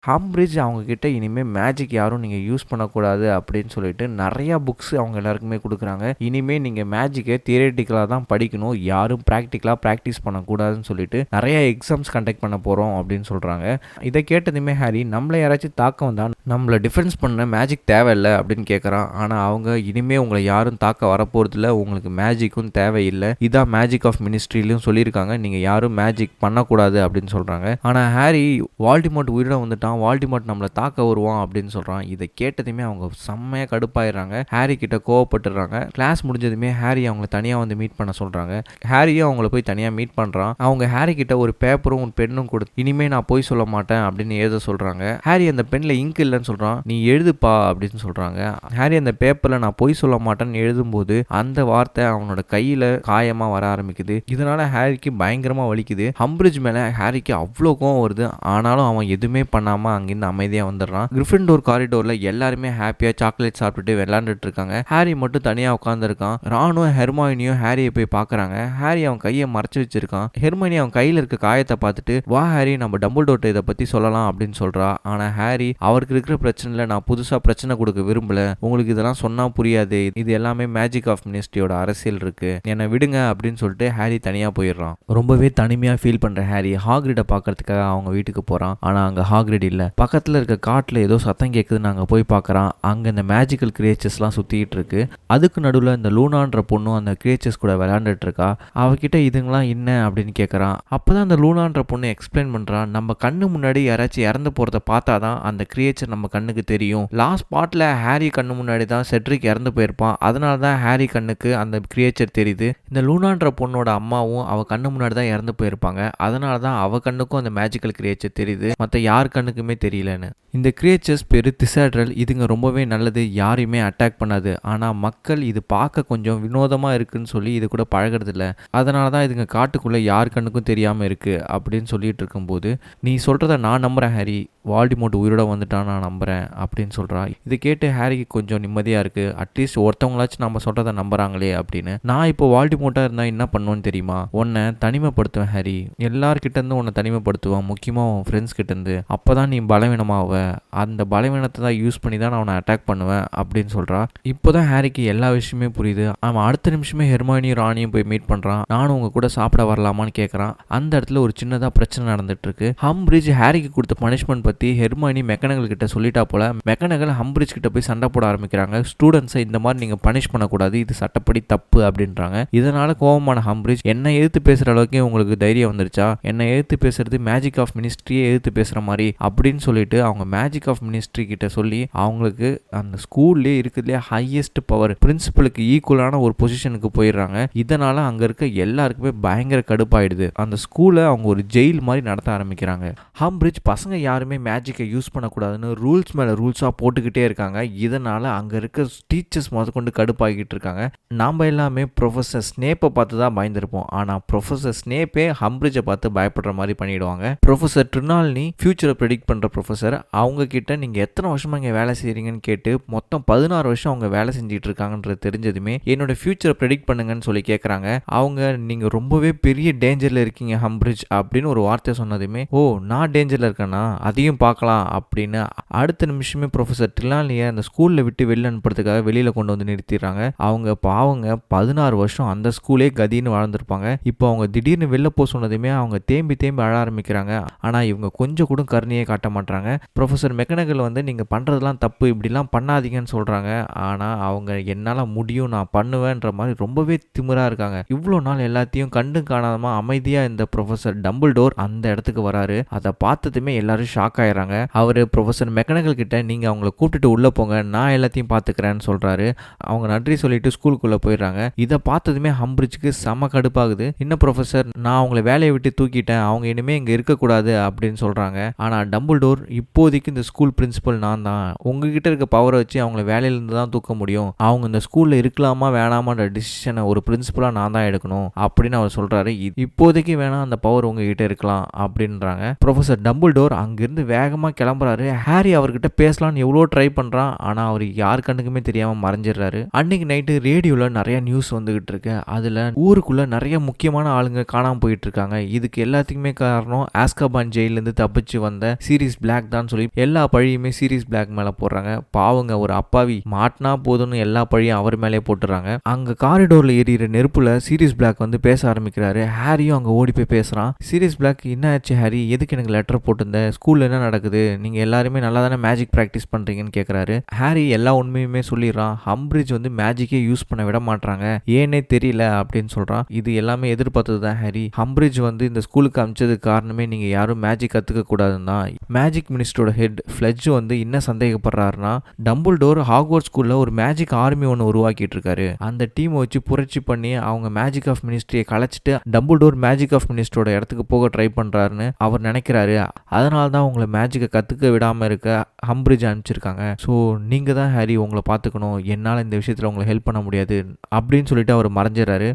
A: ஹம்பிரிட்ஜ் அவங்க கிட்ட இனிமேல் மேஜிக் யாரும் நீங்கள் யூஸ் பண்ணக்கூடாது அப்படின்னு சொல்லிட்டு நிறையா புக்ஸ் அவங்க எல்லாருக்குமே கொடுக்குறாங்க. இனிமேல் நீங்கள் மேஜிக்கை தியரட்டிக்கலாக தான் படிக்கணும், யாரும் ப்ராக்டிக்கலாக ப்ராக்டிஸ் பண்ணக்கூடாதுன்னு சொல்லிட்டு நிறையா எக்ஸாம்ஸ் கண்டக்ட் பண்ண போகிறோம் அப்படின்னு சொல்கிறாங்க. இதை கேட்டதுமே ஹாரி நம்மளை யாராச்சும் தாக்க வந்தால் நம்மளை டிஃபென்ஸ் பண்ண மேஜிக் தேவையில்லை அப்படின்னு கேட்குறான். ஆனால் அவங்க இனிமேல் உங்களை யாரும் தாக்க வரப்போகிறதில்ல, உங்களுக்கு மேஜிக்கும் தேவையில்லை, இதான் மேஜிக் ஆஃப் மினிஸ்ட்ரிலையும் சொல்லியிருக்காங்க, நீங்கள் யாரும் மேஜிக் பண்ணக்கூடாது அப்படின்னு சொல்கிறாங்க. ஆனால் ஹாரி வால்டிமார்ட் உயிரோட வந்துட்டான், வால்டிமார்ட் நம்மளை தாக்க வருவான் அப்படின்னு சொல்றான். இதை கேட்டதுமே அவங்க செம்மையா கடுப்பாயிடுறாங்க. ஹாரி கிட்ட கோவப்பட்டுறாங்க. கிளாஸ் முடிஞ்சதுமே ஹாரி அவங்கள தனியா வந்து மீட் பண்ண சொல்றாங்க. ஹாரியும் அவங்கள போய் தனியா மீட் பண்றான். அவங்க ஹாரி கிட்ட ஒரு பேப்பரும் ஒரு பென்னும் கொடுத்து இனிமே நான் போய் சொல்ல மாட்டேன் அப்படின்னு எழுத சொல்றாங்க. ஹாரி அந்த பென்ல இங்க் இல்லைன்னு சொல்றான். நீ எழுதுப்பா அப்படின்னு சொல்றாங்க. ஹாரி அந்த பேப்பர்ல நான் போய் சொல்ல மாட்டேன்னு எழுதும்போது அந்த வார்த்தை அவனோட கையில காயமா வர ஆரம்பிக்குது. இதனால ஹாரிக்கு பயங்கரமா வலிக்குது. ஹம்பிரிட்ஜ் மேல ஹாரிக்கு அவ்வளோ கோவம் வருது. ஆனாலும் அவன் எதுவுமே பண்ணாம அங்கிருந்து அமைதியா வந்துடுறான். கிரிஃபிண்டோர் காரிடோர்ல எல்லாருமே ஹாப்பியா சாக்லேட் சாப்பிட்டுட்டு விளையாண்டுட்டு இருக்காங்க. ஹாரி மட்டும் தனியா உட்கார்ந்து இருக்கான். ரானும் ஹெர்மாயினியும் ஹாரியை போய் பாக்குறாங்க. ஹாரி அவன் கையை மறைச்சு வச்சிருக்கான். ஹெர்மாயினி அவன் கையில இருக்க காயத்தை பார்த்துட்டு வா ஹாரி நம்ம டம்பிள்டோர்ட்ட இதை பத்தி சொல்லலாம் அப்படின்னு சொல்றா. ஆனா ஹாரி அவருக்கு இருக்கிற பிரச்சனைல நான் புதுசா பிரச்சனை கொடுக்க விரும்பல, உங்களுக்கு இதெல்லாம் சொன்னா புரியாது, இது எல்லாமே மேஜிக் ஆஃப் மினிஸ்ட்ரியோட அரசியல் இருக்கு, என்னை விடுங்க அப்படின்னு சொல்லிட்டு ஹாரி தனியா போயிடுறான். ரொம்பவே தனிமையா ஃபீல் பண்ற ஹாரி ஹாக்ரிட பாக்குறதுக்காக அவங்க வீட்டுக்கு போறான். ஆனா அங்க ஹாக்ரிட் இல்ல. பக்கத்துல இருக்க காட்டுல ஏதோ சத்தம் கேட்குதுன்னு அங்க போய் பார்க்கறான். அங்க இந்த மேஜிக்கல் கிரியேச்சர்ஸ்லாம் சுத்திட்டு இருக்கு. அதுக்கு நடுவில் இந்த லூனான்ற பொண்ணும் அந்த கிரியேச்சர்ஸ் கூட விளையாண்டுட்டு இருக்கா. அவகிட்ட இதுங்களாம் என்ன அப்படின்னு கேட்கறான். அப்பதான் அந்த லூனான்ற பொண்ணு எக்ஸ்பிளைன் பண்றான். நம்ம கண்ணு முன்னாடி யாராச்சும் இறந்து போறத பார்த்தாதான் அந்த கிரியேச்சர் நம்ம கண்ணுக்கு தெரியும். லாஸ்ட் பார்ட்ல ஹாரி கண்ணு முன்னாடி தான் செட்ரிக் இறந்து போயிருப்பான். அதனால தான் ஹாரி கண்ணுக்கு அந்த கிரியேச்சர் தெரியுது. இந்த லூனான்ற பொண்ணோட அம்மாவும் அவ கண்ணு முன்னாடி தான் இறந்து போயிருப்பாங்க. அதனால தான் அவ கண்ணுக்கும் அந்த மேஜிக்கல் கிரியேச்சர் தெரியுது. மற்ற யார் கண்ணுக்கு கண்ணுக்குமே தெரியலன்னு. இந்த கிரியேச்சர்ஸ் பேரு திசாட்ரல். இதுங்க ரொம்பவே நல்லது, யாரையுமே அட்டாக் பண்ணாது. ஆனால் மக்கள் இது பார்க்க கொஞ்சம் வினோதமாக இருக்குன்னு சொல்லி இது கூட பழகிறதில்ல. அதனால தான் இதுங்க காட்டுக்குள்ளே யார் கண்ணுக்கும் தெரியாமல் இருக்குது அப்படின்னு சொல்லிட்டு இருக்கும்போது, நீ சொல்கிறத நான் நம்புகிறேன் ஹாரி, வால்டிமோர்ட் உயிரோட வந்துட்டான் நான் நம்புகிறேன் அப்படின்னு சொல்கிறா. இது கேட்டு ஹாரிக்கு கொஞ்சம் நிம்மதியாக இருக்குது. அட்லீஸ்ட் ஒருத்தவங்களாச்சும் நம்ம சொல்கிறத நம்புகிறாங்களே அப்படின்னு. நான் இப்போ வால்டிமோர்ட்டாக இருந்தால் என்ன பண்ணுவேன்னு தெரியுமா? உன்னை தனிமைப்படுத்துவேன் ஹாரி, எல்லார்கிட்டேருந்து உன்னை தனிமைப்படுத்துவேன், முக்கியமாக உன் ஃப்ரெண்ட்ஸ் கிட்டேருந்து. அப்போ தான் நீ பலவீனமாவ, அந்த பலவீனத்தை தான் யூஸ் பண்ணி தான் நான் அவனை அட்டாக் பண்ணுவேன் அப்படின்னு சொல்கிறா. இப்போ தான் ஹாரிக்கு எல்லா விஷயமே புரியுது. அவன் அடுத்த நிமிஷமே ஹெர்மானியும் ராணியும் போய் மீட் பண்ணுறான். நானும் உங்க கூட சாப்பிட வரலாமான்னு கேட்குறான். அந்த இடத்துல ஒரு சின்னதாக பிரச்சனை நடந்துட்டு இருக்கு. ஹம்பிரிட்ஜ் ஹாரிக்கு கொடுத்த பனிஷ்மெண்ட் பற்றி ஹெர்மானி மெக்கனகல் கிட்ட சொல்லிட்டா போல. மெக்கனகல் ஹம்பிரிட்ஜ் கிட்ட போய் சண்டை போட ஆரம்பிக்கிறாங்க. ஸ்டூடெண்ட்ஸை இந்த மாதிரி நீங்கள் பனிஷ் பண்ணக்கூடாது, இது சட்டப்படி தப்பு அப்படின்றாங்க. இதனால கோபமான ஹம்பிரிட்ஜ், என்னை எதிர்த்து பேசுகிற அளவுக்கு உங்களுக்கு தைரியம் வந்துருச்சா? என்னை எதிர்த்து பேசுறது மேஜிக் ஆஃப் மினிஸ்ட்ரியே எதிர்த்து பேசுகிற மாதிரி அப்படின்னு சொல்லிட்டு அவங்க மேஜிக் ஆஃப் மினிஸ்ட்ரி கிட்ட சொல்லி அவங்களுக்கு அந்த ஸ்கூல்லே இருக்கிறதுலே ஹையஸ்ட் பவர் பிரின்சிபலுக்கு ஈக்குவலான ஒரு பொசிஷனுக்கு போயிடுறாங்க. இதனால அங்க இருக்க எல்லாருக்குமே பயங்கர கடுப்பாயிடுது. அந்த ஸ்கூலை அவங்க ஒரு ஜெயில் மாதிரி நடத்த ஆரம்பிக்கிறாங்க. ஹம்பிரிட்ஜ் பசங்க யாருமே மேஜிக்கை யூஸ் பண்ணக்கூடாதுன்னு ரூல்ஸ் மேல ரூல்ஸா போட்டுக்கிட்டே இருக்காங்க. இதனால அங்க இருக்க டீச்சர்ஸ் முதற்கொண்டு கடுப்பாகிட்டு இருக்காங்க. நாம எல்லாமே ப்ரொஃபசர் ஸ்னேப்பை பார்த்து தான் பயந்துருப்போம். ஆனா ப்ரொஃபசர் ஸ்னேப்பே ஹம்பிரிட்ஜை பார்த்து பயப்படுற மாதிரி பண்ணிடுவாங்க. ப்ரொஃபசர் ட்ரினால்னி ஃபியூச்சரை ப்ரெடிக்ட் பண்ற ப்ரொஃபசர், அவங்க கிட்ட நீங்கள் எத்தனை வருஷமாக இங்கே வேலை செய்கிறீங்கன்னு கேட்டு மொத்தம் 16 வருஷம் அவங்க வேலை செஞ்சுட்டு இருக்காங்கன்றது தெரிஞ்சதுமே என்னோட ஃபியூச்சரை ப்ரெடிக்ட் பண்ணுங்கன்னு சொல்லி கேட்குறாங்க. அவங்க நீங்கள் ரொம்பவே பெரிய டேஞ்சரில் இருக்கீங்க ஹம்பிரிட்ஜ் அப்படின்னு ஒரு வார்த்தை சொன்னதுமே, ஓ நான் டேஞ்சரில் இருக்கேன்னா அதையும் பார்க்கலாம் அப்படின்னு அடுத்த நிமிஷமே ப்ரொஃபசர் ட்ரினால்னியை அந்த ஸ்கூலில் விட்டு வெளில அனுப்புறதுக்காக வெளியில் கொண்டு வந்து நிறுத்திடுறாங்க. அவங்க பாவங்க 16 வருஷம் அந்த ஸ்கூலே கதின்னு வாழ்ந்துருப்பாங்க. இப்போ அவங்க திடீர்னு வெளில போக சொன்னதுமே அவங்க தேம்பி தேம்பி அழ ஆரம்பிக்கிறாங்க. ஆனால் இவங்க கொஞ்சம் கூட கருணையே காட்ட மாட்டாங்க. ப்ரொஃபசர் மெக்கனகல் வந்து நீங்கள் பண்ணுறதுலாம் தப்பு, இப்படிலாம் பண்ணாதீங்கன்னு சொல்கிறாங்க. ஆனால் அவங்க என்னால் முடியும், நான் பண்ணுவேன்ற மாதிரி ரொம்பவே திமிராக இருக்காங்க. இவ்வளோ நாள் எல்லாத்தையும் கண்டு காணாமல் அமைதியாக இந்த ப்ரொஃபசர் டம்பிள்டோர் அந்த இடத்துக்கு வராரு. அதை பார்த்ததுமே எல்லாரும் ஷாக் ஆயிடுறாங்க. அவர் ப்ரொஃபசர் மெக்கனகல் கிட்ட நீங்கள் அவங்கள கூப்பிட்டுட்டு உள்ளே போங்க, நான் எல்லாத்தையும் பார்த்துக்கிறேன்னு சொல்கிறாரு. அவங்க நன்றி சொல்லிட்டு ஸ்கூலுக்குள்ளே போயிடுறாங்க. இதை பார்த்ததுமே ஹம்பிரிட்ஜுக்கு செம கடுப்பாகுது. இன்னும் ப்ரொஃபசர், நான் அவங்கள வேலையை விட்டு தூக்கிட்டேன், அவங்க இனிமேல் இங்கே இருக்கக்கூடாது அப்படின்னு சொல்கிறாங்க. ஆனால் டம்பிள்டோர், இப்போதைக்கு இந்த ஸ்கூல் பிரின்சிபல் நான் தான், உங்ககிட்ட இருக்க பவரை வச்சு அவங்கள வேலையிலேருந்து தான் தூக்க முடியும், அவங்க இந்த ஸ்கூலில் இருக்கலாமா வேணாமான்ற டிசிஷனை ஒரு பிரின்சிபலாக நான் தான் எடுக்கணும் அப்படின்னு அவர் சொல்கிறாரு. இப்போதைக்கு வேணாம், அந்த பவர் உங்ககிட்ட இருக்கலாம் அப்படின்றாங்க. ப்ரொஃபசர் டம்பிள்டோர் அங்கிருந்து வேகமாக கிளம்புறாரு. ஹாரி அவர்கிட்ட பேசலான்னு எவ்வளோ ட்ரை பண்ணுறான், ஆனால் அவர் யார் கண்ணுக்குமே தெரியாமல் மறைஞ்சிடுறாரு. அன்னைக்கு நைட்டு ரேடியோவில் நிறைய நியூஸ் வந்துகிட்டு இருக்கு. அதில் ஊருக்குள்ளே நிறைய முக்கியமான ஆளுங்க காணாமல் போயிட்டு இருக்காங்க. இதுக்கு எல்லாத்துக்குமே காரணம் ஆஸ்காபான் ஜெயிலேருந்து தப்பிச்சு வந்த சீரியஸ் பிளாக் தான் சொல்லி எல்லா பழியுமே சீரியஸ் பிளாக் மேல போடுறாங்க. பாவங்க, ஒரு அப்பாவி மாட்டினா போதும்னு எல்லா பழியும் அவர் மேலே போட்டுறாங்க. அங்க காரிடோர்ல எரியிற நெருப்புல சீரியஸ் பிளாக் வந்து பேச ஆரம்பிக்கிறாரு. ஹாரியும் அங்க ஓடி போய் பேசுறான். சீரியஸ் பிளாக், என்ன ஆச்சு ஹாரி, எதுக்கு எனக்கு லெட்டர் போட்டிருந்த, ஸ்கூல்ல என்ன நடக்குது, நீங்க எல்லாருமே நல்லா தானே மேஜிக் பிராக்டிஸ் பண்றீங்கன்னு கேட்கறாரு. ஹாரி எல்லா உண்மையுமே சொல்லிடுறான். ஹம்பிரிட்ஜ் வந்து மேஜிக்கே யூஸ் பண்ண விட மாட்டாங்க, ஏனே தெரியல அப்படின்னு சொல்றான். இது எல்லாமே எதிர்பார்த்தது தான் ஹாரி. ஹம்பிரிட்ஜ் வந்து இந்த ஸ்கூலுக்கு அமிச்சதுக்கு காரணமே நீங்க யாரும் மேஜிக் கத்துக்க கூடாதுன்னு தான். மேஜிக் மினிஸ்டரோட ஹெட் ஃப்ளெட்ஜ் வந்து என்ன சந்தேகப்படுறாருன்னா, டம்பிள்டோர் ஹாக்வர்ட்ஸ் ஸ்கூல்ல ஒரு மேஜிக் ஆர்மி ஒன்று உருவாக்கிட்டு இருக்காரு. அந்த டீமை வச்சு புரட்சி பண்ணி அவங்க மேஜிக் ஆஃப் மினிஸ்ட்ரியை கலைச்சிட்டு டம்பிள்டோர் மேஜிக் ஆஃப் மினிஸ்டரோட இடத்துக்கு போக ட்ரை பண்றாருன்னு அவர் நினைக்கிறாரு. அதனால தான் உங்களை மேஜிக்கை கத்துக்க விடாம இருக்க ஹம்பிரிட்ஜ் அனுப்பிச்சிருக்காங்க. ஸோ நீங்க தான் ஹாரி உங்களை பார்த்துக்கணும், என்னால் இந்த விஷயத்தில் உங்களை ஹெல்ப் பண்ண முடியாது அப்படின்னு சொல்லிட்டு அவர் மறைஞ்சிடறாரு.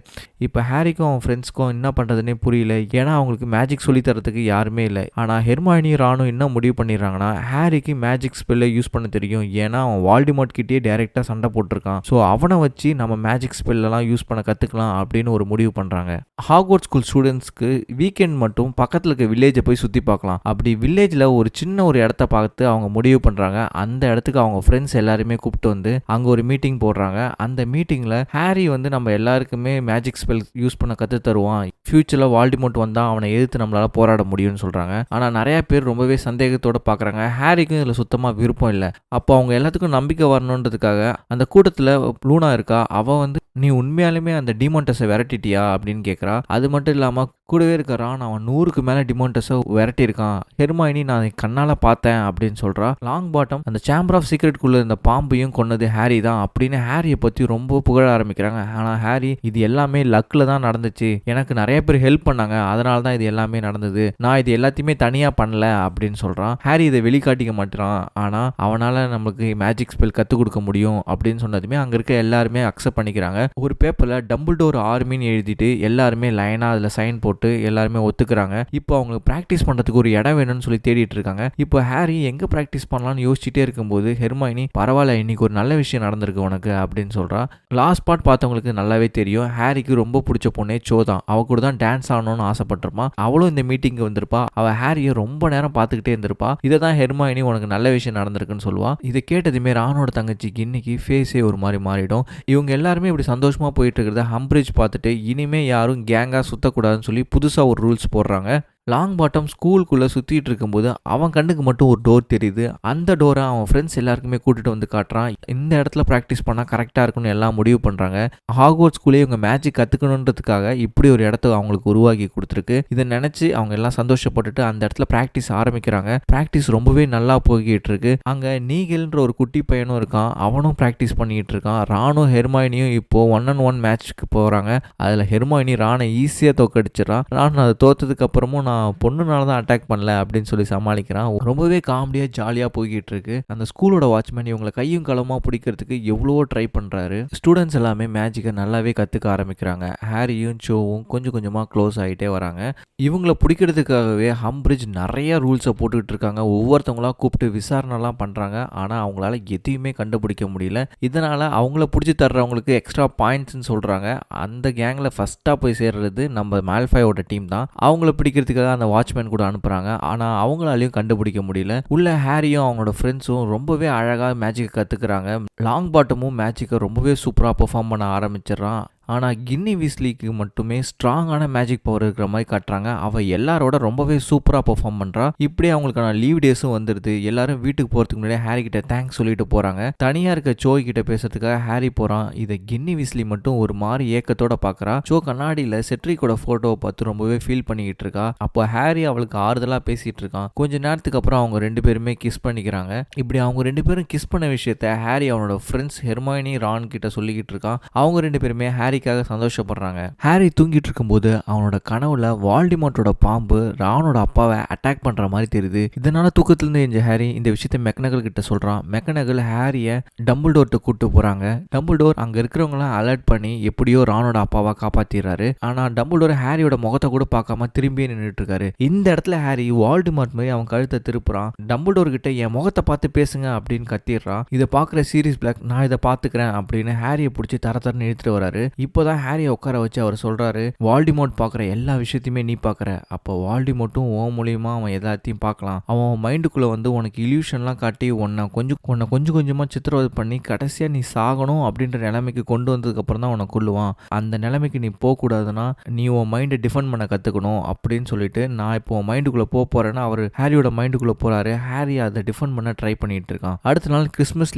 A: இப்போ ஹாரிக்கும் அவன் ஃப்ரெண்ட்ஸ்க்கும் என்ன பண்றதுன்னே புரியல. ஏன்னா அவங்களுக்கு மேஜிக் சொல்லி தரத்துக்கு யாருமே இல்லை. ஆனால் ஹெர்மாயினி ராணும் என்ன முடிவு பண்ணிடுறாங்கன்னா, ஹாரிக்கு மேஜிக் ஸ்பெல்லை யூஸ் பண்ண தெரியும், ஏன்னா அவன் வால்டிமோர்ட் கிட்டே டைரெக்டாக சண்டை போட்டிருக்கான். ஸோ அவனை வச்சு நம்ம மேஜிக் ஸ்பெல்லாம் யூஸ் பண்ண கற்றுக்கலாம் அப்படின்னு ஒரு முடிவு பண்ணுறாங்க. ஹாக்வர்ட்ஸ் ஸ்கூல் ஸ்டூடெண்ட்ஸ்க்கு வீக்கெண்ட் மட்டும் பக்கத்தில் இருக்க வில்லேஜை போய் சுற்றி பார்க்கலாம். அப்படி வில்லேஜில் ஒரு சின்ன ஒரு இடத்த பார்த்து அவங்க முடிவு பண்ணுறாங்க. அந்த இடத்துக்கு அவங்க ஃப்ரெண்ட்ஸ் எல்லாருமே கூப்பிட்டு வந்து அங்கே ஒரு மீட்டிங் போடுறாங்க. அந்த மீட்டிங்கில் ஹாரி வந்து நம்ம எல்லாருக்குமே மேஜிக் ஸ்பெல் யூஸ் பண்ண கற்று தருவான், ஃபியூச்சரில் வால்டிமோர்ட் வந்தால் அவனை எதிர்த்து நம்மளால் போராட முடியும்னு சொல்கிறாங்க. ஆனால் நிறைய பேர் ரொம்பவே சந்தேகத்தோடு பார்க்குறாங்க. ஹாரிக்கும் இதில் சுத்தமாக விருப்பம் இல்லை. அப்போ அவங்க எல்லாத்துக்கும் நம்பிக்கை வரணுன்றதுக்காக அந்த கூட்டத்தில் லூனா இருக்கா, அவள் வந்து நீ உண்மையாலுமே அந்த டிமான்டஸை விரட்டிட்டியா அப்படின்னு கேட்குறா. அது மட்டும் இல்லாமல் கூடவே இருக்கிறான் அவன் 100க்கு மேலே டிமான்டஸை விரட்டியிருக்கான். ஹெர்மாயினி நான் கண்ணால் பார்த்தேன் அப்படின்னு சொல்கிறா. லாங் பாட்டம் அந்த சேம்பர் ஆஃப் சீக்ரெட்குள்ளே இருந்த பாம்பையும் கொன்னது ஹாரி தான் அப்படின்னு ஹாரியை பற்றி ரொம்ப புகழ ஆரம்பிக்கிறாங்க. ஆனால் ஹாரி இது எல்லாமே லக்கில் தான் நடந்துச்சு, எனக்கு நிறைய பேர் ஹெல்ப் பண்ணாங்க, அதனால தான் இது எல்லாமே நடந்தது, நான் இது எல்லாத்தையுமே தனியாக பண்ணல அப்படின்னு சொல்கிறான். ஹாரி இதை வெளிக்காட்டிக்க மாட்டான். ஆனால் அவனால் நமக்கு மேஜிக் ஸ்பெல் கற்றுக் கொடுக்க முடியும் அப்படின்னு சொன்னதுமே அங்கே இருக்க எல்லாருமே அக்செப்ட் பண்ணிக்கிறாங்க. ஒரு பேப்பரில் டம்பிள்டோர் ஆர்மின்னு எழுதிட்டு எல்லாருமே லைனாக அதில் சைன் போட்டு எல்லாருமே ஒத்துக்கிறாங்க. இப்போ அவங்க ப்ராக்டிஸ் பண்ணுறதுக்கு ஒரு இடம் வேணும்னு சொல்லி தேடிட்டு இருக்காங்க. இப்போ ஹாரி எங்கே ப்ராக்டிஸ் பண்ணலாம்னு யோசிச்சுட்டே இருக்கும்போது ஹெர்மாயினி பரவாயில்ல இன்னைக்கு ஒரு நல்ல விஷயம் நடந்திருக்கு உனக்கு அப்படின்னு சொல்கிறா. லாஸ்ட் பார்ட் பார்த்தவங்களுக்கு நல்லாவே தெரியும் ஹாரிக்கு ரொம்ப பிடிச்ச பொண்ணே சோ தான். அவ கூட தான் டான்ஸ் ஆடணும்னு ஆசைப்பட்டிருப்பான். அவளும் இந்த மீட்டிங்கு வந்திருப்பா. அவள் ஹாரியை ரொம்ப நேரம் பார்த்துக்கிட்டே இருந்திருப்பா. இதை தான் ஹெர்மாயினி உனக்கு நல்ல விஷயம் நடந்திருக்குன்னு சொல்லுவா. இதை கேட்டதுமே ராணோட தங்கச்சிக்கு இன்னைக்கு ஃபேஸே ஒரு மாதிரி மாறிடும். இவங்க எல்லாருமே இப்படி சந்தோஷமாக போயிட்டு இருக்கிறத ஹம்பிரிட்ஜ் பார்த்துட்டு இனிமே யாரும் கேங்காக சுற்றக்கூடாதுன்னு சொல்லி புதுசாக ஒரு ரூல்ஸ் போடுறாங்க. லாங் பாட்டம் ஸ்கூலுக்குள்ளே சுற்றிட்டு இருக்கும்போது அவன் கண்ணுக்கு மட்டும் ஒரு டோர் தெரியுது. அந்த டோரை அவன் ஃப்ரெண்ட்ஸ் எல்லாருக்குமே கூட்டிகிட்டு வந்து காட்டுறான். இந்த இடத்துல ப்ராக்டிஸ் பண்ணால் கரெக்டாக இருக்குன்னு எல்லாம் முடிவு பண்ணுறாங்க. ஹாக்வர்ட்ஸ் ஸ்கூலே இவங்க மேஜிக் கற்றுக்கணுன்றதுக்காக இப்படி ஒரு இடத்த அவங்களுக்கு உருவாக்கி கொடுத்துருக்கு. இதை நினச்சி அவங்க எல்லாம் சந்தோஷப்பட்டுட்டு அந்த இடத்துல ப்ராக்டிஸ் ஆரம்பிக்கிறாங்க. ப்ராக்டிஸ் ரொம்பவே நல்லா போய்கிட்டு இருக்கு. அங்கே நீகல்ன்ற ஒரு குட்டி பையனும் இருக்கான், அவனும் ப்ராக்டிஸ் பண்ணிக்கிட்டு இருக்கான். ராணும் ஹெர்மாயினியும் இப்போது 1-on-1 மேட்ச்க்கு போகிறாங்க. அதில் ஹெர்மாயினி ரானை ஈஸியாக தோக்கடிச்சிடறான். ரான் அதை தோற்றதுக்கு அப்புறமும் நான் பொண்ணுனால தான் அட்டாக் பண்ணல அப்படின்னு சொல்லி சமாளிக்கிறான். ரொம்பவே காமெடியாக ஜாலியாக போய்கிட்டு இருக்கு. அந்த ஸ்கூலோட வாட்ச்மேன் இவங்களை கையும் களமாக பிடிக்கிறதுக்கு எவ்வளவோ ட்ரை பண்ணுறாரு. ஸ்டூடெண்ட்ஸ் எல்லாமே மேஜிக்கை நல்லாவே கற்றுக்க ஆரம்பிக்கிறாங்க. ஹாரியும் சோவும் கொஞ்சம் கொஞ்சமாக க்ளோஸ் ஆகிட்டே வராங்க. இவங்களை பிடிக்கிறதுக்காகவே ஹம்பிரிட்ஜ் நிறைய ரூல்ஸை போட்டுக்கிட்டு இருக்காங்க. ஒவ்வொருத்தவங்களா கூப்பிட்டு விசாரணைலாம் பண்ணுறாங்க. ஆனால் அவங்களால எதையுமே கண்டுபிடிக்க முடியல. இதனால் அவங்கள பிடிச்சி தர்றவங்களுக்கு எக்ஸ்ட்ரா பாயிண்ட்ஸ்ன்னு சொல்கிறாங்க. அந்த கேங்கில் ஃபஸ்ட்டாக போய் சேர்றது நம்ம மால்ஃபாயோட டீம் தான். அவங்கள பிடிக்கிறதுக்காக அந்த வாட்ச்மேன் கூட அனுப்புகிறாங்க. ஆனால் அவங்களாலையும் கண்டுபிடிக்க முடியல. உள்ள ஹாரியும் அவங்களோட ஃப்ரெண்ட்ஸும் ரொம்பவே அழகாக மேஜிக்கை கற்றுக்குறாங்க. லாங் பாட்டமும் மேஜிக்கை ரொம்பவே சூப்பராக பெர்ஃபார்ம் பண்ண ஆரம்பிச்சிடறான். ஆனால் கின்னி வீஸ்லிக்கு மட்டுமே ஸ்ட்ராங்கான மேஜிக் பவர் இருக்கிற மாதிரி காட்டுறாங்க. அவள் எல்லாரோட ரொம்பவே சூப்பராக பெர்ஃபார்ம் பண்ணுறா. இப்படியே அவங்களுக்கான லீவ் டேஸும் வந்துடுது. எல்லாரும் வீட்டுக்கு போகிறதுக்கு முன்னாடி ஹாரி கிட்ட தேங்க்ஸ் சொல்லிட்டு போகிறாங்க. தனியாக இருக்க சோய் கிட்ட பேசுறதுக்காக ஹாரி போகிறான். இதை கின்னி வீஸ்லி மட்டும் ஒரு மாதிரி ஏக்கத்தோட பார்க்குறா. சோ கண்ணாடியில் செட்ரிக்கோட ஃபோட்டோவை பார்த்து ரொம்பவே ஃபீல் பண்ணிக்கிட்டு இருக்கா. அப்போ ஹாரி அவளுக்கு ஆறுதலாக பேசிகிட்டு இருக்கான். கொஞ்ச நேரத்துக்கு அப்புறம் அவங்க ரெண்டு பேருமே கிஸ் பண்ணிக்கிறாங்க. இப்படி அவங்க ரெண்டு பேரும் கிஸ் பண்ண விஷயத்த ஹாரி அவனோட ஃப்ரெண்ட்ஸ் ஹெர்மாயினி ரான் கிட்ட சொல்லிக்கிட்டு இருக்கான். அவங்க ரெண்டு பேருமே ஹாரிக்காக சந்தோஷப்படுறாங்க. ஹாரி தூங்கிட்டு இருக்கும்போது அவனோட கனவுல வால்டிமோர்ட்டோட பாம்பு ரானோட அப்பாவை அட்டாக் பண்ற மாதிரி தெரியுது. இதனால தூக்கத்திலிருந்து எஞ்ச ஹாரி இந்த விஷயத்தை மெக்கனகல் கிட்ட சொல்றான். மெக்கனகல் ஹாரியை டம்பிள்டோர்ட்ட கூட்டு போறாங்க. டம்பிள்டோர் அங்க இருக்கிறவங்களாம் அலர்ட் பண்ணி எப்படியோ ரானோட அப்பாவை காப்பாத்திடுறாரு. ஆனா டம்பிள்டோர் ஹாரியோட முகத்தை கூட பார்க்காம திரும்பியே நின்றுட்டு இருக்காரு. இந்த இடத்துல ஹாரி வால்டிமார்ட் மாதிரி அவன் கழுத்தை திருப்புறான். டம்பிள்டோர் கிட்ட என் முகத்தை பார்த்து பேசுங்க அப்படின்னு கத்திடுறான். இதை பார்க்குற சீரியஸ் பிளாக் நான் இதை பார்த்துக்கிறேன் அப்படின்னு ஹாரியை பிடிச்சி தரத்தரன்னு இழுத்துட்டு வராரு. இப்போதான் ஹாரியை உட்கார வச்சு அவர் சொல்றாரு, வால்டிமோர்ட் பார்க்குற எல்லா விஷயத்தையுமே நீ பார்க்குற, அப்போ வால்டிமோர்ட்டும் உன் மூலியமா அவன் எல்லாத்தையும் பார்க்கலாம். அவன் மைண்டுக்குள்ளே வந்து உனக்கு இல்யூஷன்லாம் காட்டி உன்னை கொஞ்சம் கொஞ்சமாக சித்திரவதை பண்ணி கடைசியாக நீ சாகணும் அப்படின்ற நிலைமைக்கு கொண்டு வந்ததுக்கப்புறம் தான் உன்னை கொல்லுவான். அந்த நிலைமைக்கு நீ போகக்கூடாதுன்னா நீ உன் மைண்டை டிஃபெண்ட் பண்ண கற்றுக்கணும் அப்படின்னு சொல்லிட்டு நான் இப்போ உன் மைண்டுக்குள்ளே போகிறேன்னா அவர் ஹாரியோட மைண்டுக்குள்ளே போகிறாரு. ஹாரி அதை டிஃபெண்ட் பண்ண ட்ரை பண்ணிட்டு இருக்கான். அடுத்த நாள் கிறிஸ்மஸ்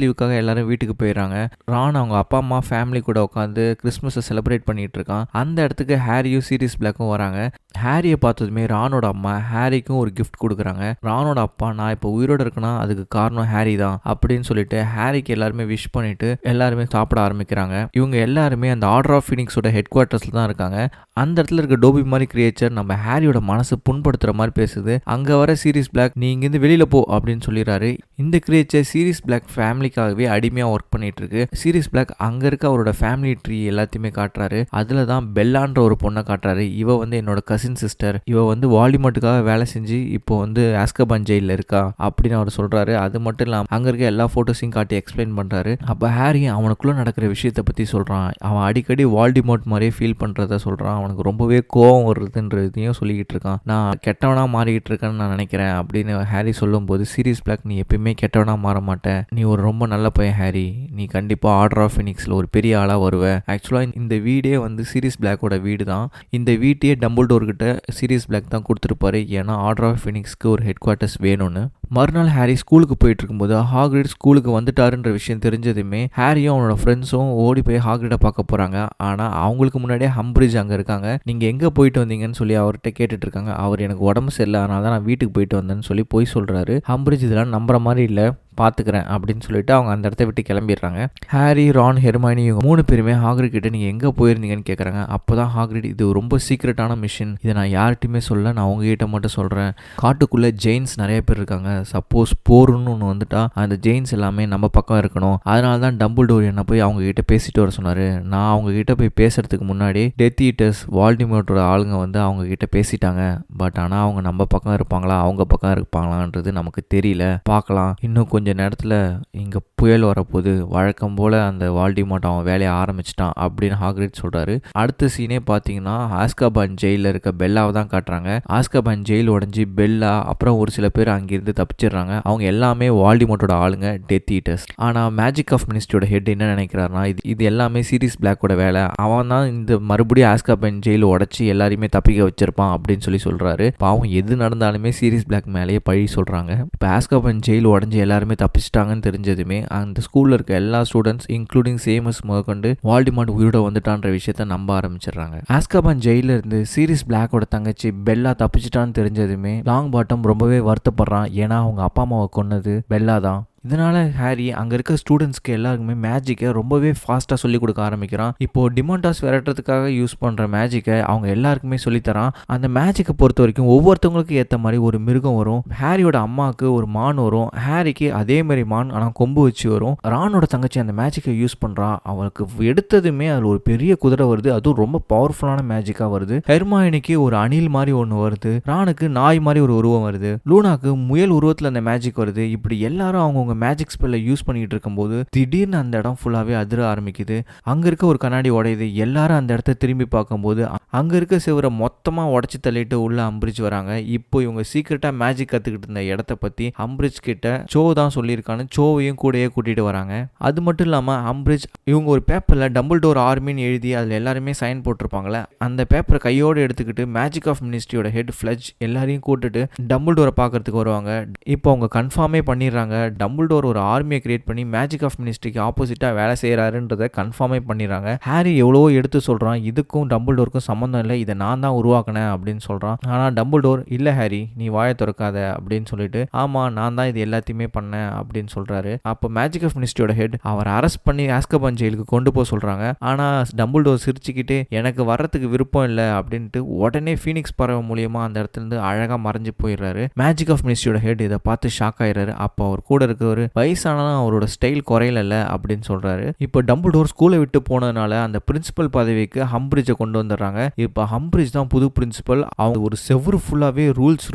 A: லீவுக்காக எல்லாரும் வீட்டுக்கு போயிடுறாங்க. ரான் அவங்க அப்பா அம்மா ஃபேமிலி கூட உட்காந்து கிறிஸ்மஸை செலிப்ரேட் பண்ணிட்டு இருக்கான். அந்த இடத்துக்கு ஹாரியும் சீரியஸ் பிளாக்கும் வராங்க. ஹாரியை பார்த்ததுமே ரானோட அம்மா ஹாரிக்கும் ஒரு கிஃப்ட் கொடுக்குறாங்க. ரானோட அப்பா நான் இப்போ உயிரோடு இருக்கேன்னா அதுக்கு காரணம் ஹாரி தான் அப்படின்னு சொல்லிட்டு ஹாரிக்கு எல்லாருமே விஷ் பண்ணிட்டு எல்லாருமே சாப்பிட ஆரம்பிக்கிறாங்க. இவங்க எல்லாருமே அந்த ஆர்டர் ஆஃப் ஃபீனிக்ஸோட ஹெட் குவார்ட்டர்ஸ்ல தான் இருக்காங்க. அந்த இடத்துல இருக்க டோபி மாதிரி கிரியேச்சர் நம்ம ஹாரியோட மனசு புண்படுத்துற மாதிரி பேசுது. அங்க வர சீரியஸ் பிளாக் நீ இங்கிருந்து வெளியில போ அப்படின்னு சொல்லிடுறாரு. இந்த கிரியேச்சர் சீரியஸ் பிளாக் ஃபேமிலிக்காகவே அடிமையா ஒர்க் பண்ணிட்டு இருக்கு. சீரியஸ் பிளாக் அங்க இருக்க அவரோட ஃபேமிலி ட்ரீ எல்லாத்தையுமே காட்டுறாரு. அதுல தான் பெல்லான்ற ஒரு பொண்ணை காட்டுறாரு. இவ வந்து என்னோட கசின் சிஸ்டர், இவ வந்து வால்டிமோர்ட்டுக்காக வேலை செஞ்சு இப்போ வந்து ஆஸ்கபான் ஜெயிலில் இருக்கா அப்படின்னு அவர் சொல்றாரு. அது மட்டும் இல்லாமல் அங்க இருக்க எல்லா போட்டோஸையும் காட்டி எக்ஸ்பிளைன் பண்றாரு. அப்ப ஹாரி அவனுக்குள்ள நடக்கிற விஷயத்தை பத்தி சொல்றான். அவன் அடிக்கடி வால்டிமோர்ட் மாதிரியே ஃபீல் பண்றத சொல்றான். அவனுக்கு ரொம்பவே கோவம் வருதுன்றதையும் சொல்லிக்கிட்டு இருக்கான். நான் கெட்டவனா மாறிக்கிட்டு இருக்கேன்னு நான் நினைக்கிறேன் அப்படின்னு ஹாரி சொல்லும் போது சீரியஸ் பிளாக் நீ எப்பயுமே கெட்டவனா மாற மாட்டேன், நீ ஒரு ரொம்ப நல்ல பையன் ஹாரி, நீ கண்டிப்பா ஆர்டர் ஆஃப் ஃபீனிக்ஸ்ல ஒரு பெரிய ஆளா வருவ. ஆக்சுவலா இந்த வீடே வந்து சீரியஸ் பிளாக்கோட வீடு தான். இந்த வீட்டையே டம்பிள்டோர் கிட்ட சீரியஸ் பிளாக் தான் கொடுத்துருப்பாரு. ஏன்னா ஆர்டர் ஆஃப் ஃபீனிக்ஸ்க்கு ஒரு ஹெட் குவார்ட்டர்ஸ் வேணும்னு. மறுநாள் ஹாரி ஸ்கூலுக்கு போயிட்டு இருக்கும்போது ஹாக்ரிட் ஸ்கூலுக்கு வந்துட்டாருன்ற விஷயம் தெரிஞ்சதுமே ஹாரியும் அவனோட ஃப்ரெண்ட்ஸும் ஓடி போய் ஹாக்ரிட பார்க்க போறாங்க. ஆனா அவங்களுக்கு முன்னாடியே ஹம்பிரிட்ஜ் அங்க இருக்காங்க. நீங்க எங்க போயிட்டு வந்தீங்கன்னு சொல்லி அவர்கிட்ட கேட்டுட்டு இருக்காங்க. அவர் எனக்கு உடம்பு சரியில்லை, அதனால தான் நான் வீட்டுக்கு போயிட்டு வந்தேன்னு சொல்லி போய் சொல்றாரு. ஹம்பிரிட்ஜ் இதெல்லாம் நம்புற மாதிரி இல்லை, பார்த்துக்கிறேன் அப்படின்னு சொல்லிட்டு அவங்க அந்த இடத்த விட்டு கிளம்பிடுறாங்க. ஹாரி, ரான், ஹெர்மைனி இவங்க 3 பேருமே ஹாக்ரிட் கிட்ட நீங்கள் எங்கே போயிருந்தீங்கன்னு கேட்குறாங்க. அப்போ தான் ஹாக்ரிட், இது ரொம்ப சீக்ரெட்டான மிஷின், இதை நான் யார்கிட்டையுமே சொல்ல, நான் உங்ககிட்ட மட்டும் சொல்கிறேன். காட்டுக்குள்ளே ஜெயின்ஸ் நிறைய பேர் இருக்காங்க. சப்போஸ் போருன்னு ஒன்று வந்துட்டா அந்த ஜெயின்ஸ் எல்லாமே நம்ம பக்கம் இருக்கணும். அதனால தான் டம்பிள்டோர் என்ன போய் அவங்க கிட்ட பேசிட்டு வர சொன்னார். நான் அவங்க கிட்ட போய் பேசுறதுக்கு முன்னாடி டெத் ஈட்டர்ஸ் வால்டிமோட்டோட ஆளுங்க வந்து அவங்க கிட்ட பேசிட்டாங்க. பட் ஆனால் அவங்க நம்ம பக்கம் இருப்பாங்களா அவங்க பக்கம் இருப்பாங்களான்றது நமக்கு தெரியல, பார்க்கலாம். இன்னும் கொஞ்சம் நேரத்தில் இங்கே புயல் வரப்போகுது, வழக்கம் போல் அந்த வால்டிமோட் அவன் வேலையை ஆரம்பிச்சிட்டான் அப்படின்னு ஹாக்ரிட் சொல்கிறாரு. அடுத்த சீனே பார்த்தீங்கன்னா ஆஸ்காபான் ஜெயிலில் இருக்க பெல்லாவை தான் காட்டுறாங்க. ஆஸ்காபான் ஜெயில் உடஞ்சி பெல்லா அப்புறம் ஒரு சில பேர் அங்கிருந்து தப்பிச்சிடுறாங்க. அவங்க எல்லாமே வால்டிமோட்டோட ஆளுங்க, டெத் ஈட்டர்ஸ். ஆனால் மேஜிக் ஆஃப் மினிஸ்ட்ரியோட ஹெட் என்ன நினைக்கிறாருன்னா, இது எல்லாமே சீரியஸ் பிளாக்கோட வேலை, அவன் தான் இந்த மறுபடியும் ஆஸ்காபான் ஜெயில் உடச்சி எல்லாரையுமே தப்பிக்க வச்சிருப்பான் அப்படின்னு சொல்லி சொல்கிறாரு. பாவம் எது நடந்தாலுமே சீரியஸ் பிளாக் மேலேயே பழி சொல்கிறாங்க. இப்போ ஆஸ்காபான் ஜெயில் உடஞ்சி எல்லாருமே தப்பிச்சிட்டாங்கன்னு தெரிஞ்சதுமே அந்த ஸ்கூலில் இருக்க எல்லா ஸ்டூடெண்ட்ஸ் இன்க்ளூடிங் சேமஸ் முதற்கொண்டு வால்டிமார்ட் உயிரோட வந்துட்டான்ற விஷயத்த நம்ப ஆரம்பிச்சிடுறாங்க. ஆஸ்காபான் ஜெயில இருந்து சீரியஸ் பிளாக்கோட தங்கச்சி பெல்லா தப்பிச்சிட்டான்னு தெரிஞ்சதுமே லாங் பாட்டம் ரொம்பவே வருத்தப்படுறான். ஏன்னா அவங்க அப்பா அம்மாவை கொன்னது பெல்லா தான். இதனால் ஹாரி அங்கே இருக்க ஸ்டூடெண்ட்ஸ்க்கு எல்லாருக்குமே மேஜிக்கை ரொம்பவே ஃபாஸ்ட்டாக சொல்லிக் கொடுக்க ஆரம்பிக்கிறான். இப்போது டிமாண்டாஸ் விரட்டுறதுக்காக யூஸ் பண்ணுற மேஜிக்கை அவங்க எல்லாருக்குமே சொல்லித்தரான். அந்த மேஜிக்கை பொறுத்த வரைக்கும் ஒவ்வொருத்தவங்களுக்கும் ஏற்ற மாதிரி ஒரு மிருகம் வரும். ஹாரியோட அம்மாவுக்கு ஒரு மான் வரும், ஹாரிக்கு அதே மாதிரி மான் ஆனால் கொம்பு வச்சு வரும். ரானோட தங்கச்சி அந்த மேஜிக்கை யூஸ் பண்ணுறான். அவளுக்கு எடுத்ததுமே அதில் ஒரு பெரிய குதிரை வருது, அதுவும் ரொம்ப பவர்ஃபுல்லான மேஜிக்காக வருது. ஹெர்மாயினிக்கு ஒரு அணில் மாதிரி ஒன்று வருது, ரானுக்கு நாய் மாதிரி ஒரு உருவம் வருது, லூனாக்கு முயல் உருவத்தில் அந்த மேஜிக் வருது. இப்படி எல்லாரும் அவங்க மேஜிக் ஸ்பெல்லை யூஸ் பண்ணிட்டு இருக்கும்போது திடீர்னு அந்த இடம் ஃபுல்லாவே அதிர ஆரம்பிக்குது. அங்க இருக்க ஒரு கண்ணாடி உடையுது. எல்லாரும் அந்த இடத்த திரும்பி பார்க்கும்போது அங்க இருக்க சிவரை மொத்தமா உடைச்சு தள்ளிட்டு உள்ள அம்பிரிட்ஜ் வராங்க. இப்போ இவங்க சீக்கிரட்டா மேஜிக் கத்துக்கிட்டு இருந்த இடத்த பத்தி அம்பிரிட்ஜ் கிட்ட சோ தான் சொல்லியிருக்கான்னு சோவையும் கூடயே கூட்டிட்டு வராங்க. அது மட்டும் இல்லாம அம்பிரிட்ஜ் இவங்க ஒரு பேப்பர்ல டம்பிள்டோர் ஆர்மின்னு எழுதி அதுல எல்லாருமே சைன் போட்டிருப்பாங்களே, அந்த பேப்பரை கையோடு எடுத்துக்கிட்டு மேஜிக் ஆஃப் மினிஸ்ட்ரியோட ஹெட் ஃபிளட்ஜ் எல்லாரையும் கூட்டிட்டு டம்பிள்டோரை பார்க்கறதுக்கு வருவாங்க. இப்போ அவங்க கன்ஃபார்மே பண்ணிடுறாங்க, டம்பிள்டோர் ஒரு ஆர்மியை கிரியேட் பண்ணி மேஜிக் ஆஃப் மினிஸ்ட்ரிக்கு ஆப்போசிட்டாக வேலை செய்கிறாருன்றதை கன்ஃபார்மே பண்ணிடுறாங்க. ஹாரி எவ்வளவோ எடுத்து சொல்கிறான், இதுக்கும் டம்பிள்டோருக்கும் சம்மந்தம் இல்லை, இதை நான் தான் உருவாக்கினேன் அப்படின்னு சொல்கிறான். ஆனால் டம்பிள்டோர், இல்லை ஹாரி நீ வாயை திறக்காத அப்படின்னு சொல்லிட்டு, ஆமாம் நான் தான் இது எல்லாத்தையுமே பண்ணேன் அப்படின்னு சொல்கிறாரு. அப்போ மேஜிக் ஆஃப் மினிஸ்ட்ரியோட ஹெட் அவர் அரெஸ்ட் பண்ணி ஆஸ்கபான் ஜெயிலுக்கு கொண்டு போக சொல்கிறாங்க. ஆனால் டம்பிள்டோர் சிரிச்சுக்கிட்டு எனக்கு வர்றதுக்கு விருப்பம் இல்லை அப்படின்ட்டு உடனே ஃபீனிக்ஸ் பறவை மூலியமாக அந்த இடத்துலேருந்து அழகாக மறைஞ்சு போயிடுறாரு. மேஜிக் ஆஃப் மினிஸ்ட்ரியோட ஹெட் இதை பார்த்து ஷாக் ஆயிடுறாரு. அப்போ அவர் கூட இருக்கவர் வயசானாலும் அவரோட ஸ்டைல் குறையல அப்படின்னு சொல்றாரு. இப்போ டம்பிள்டோர் ஸ்கூலை விட்டு போனதுனால அந்த பிரின்சிபல் பதவிக்கு ஹம்பிரிட்ஜை கொண்டு வந்துடுறாங்க. இப்போ ஹம்பிரிட்ஜ் தான் புது பிரின்சிபல். அவங்க ஒரு செவ்வறு ஃபுல்லாவே ரூல்ஸ்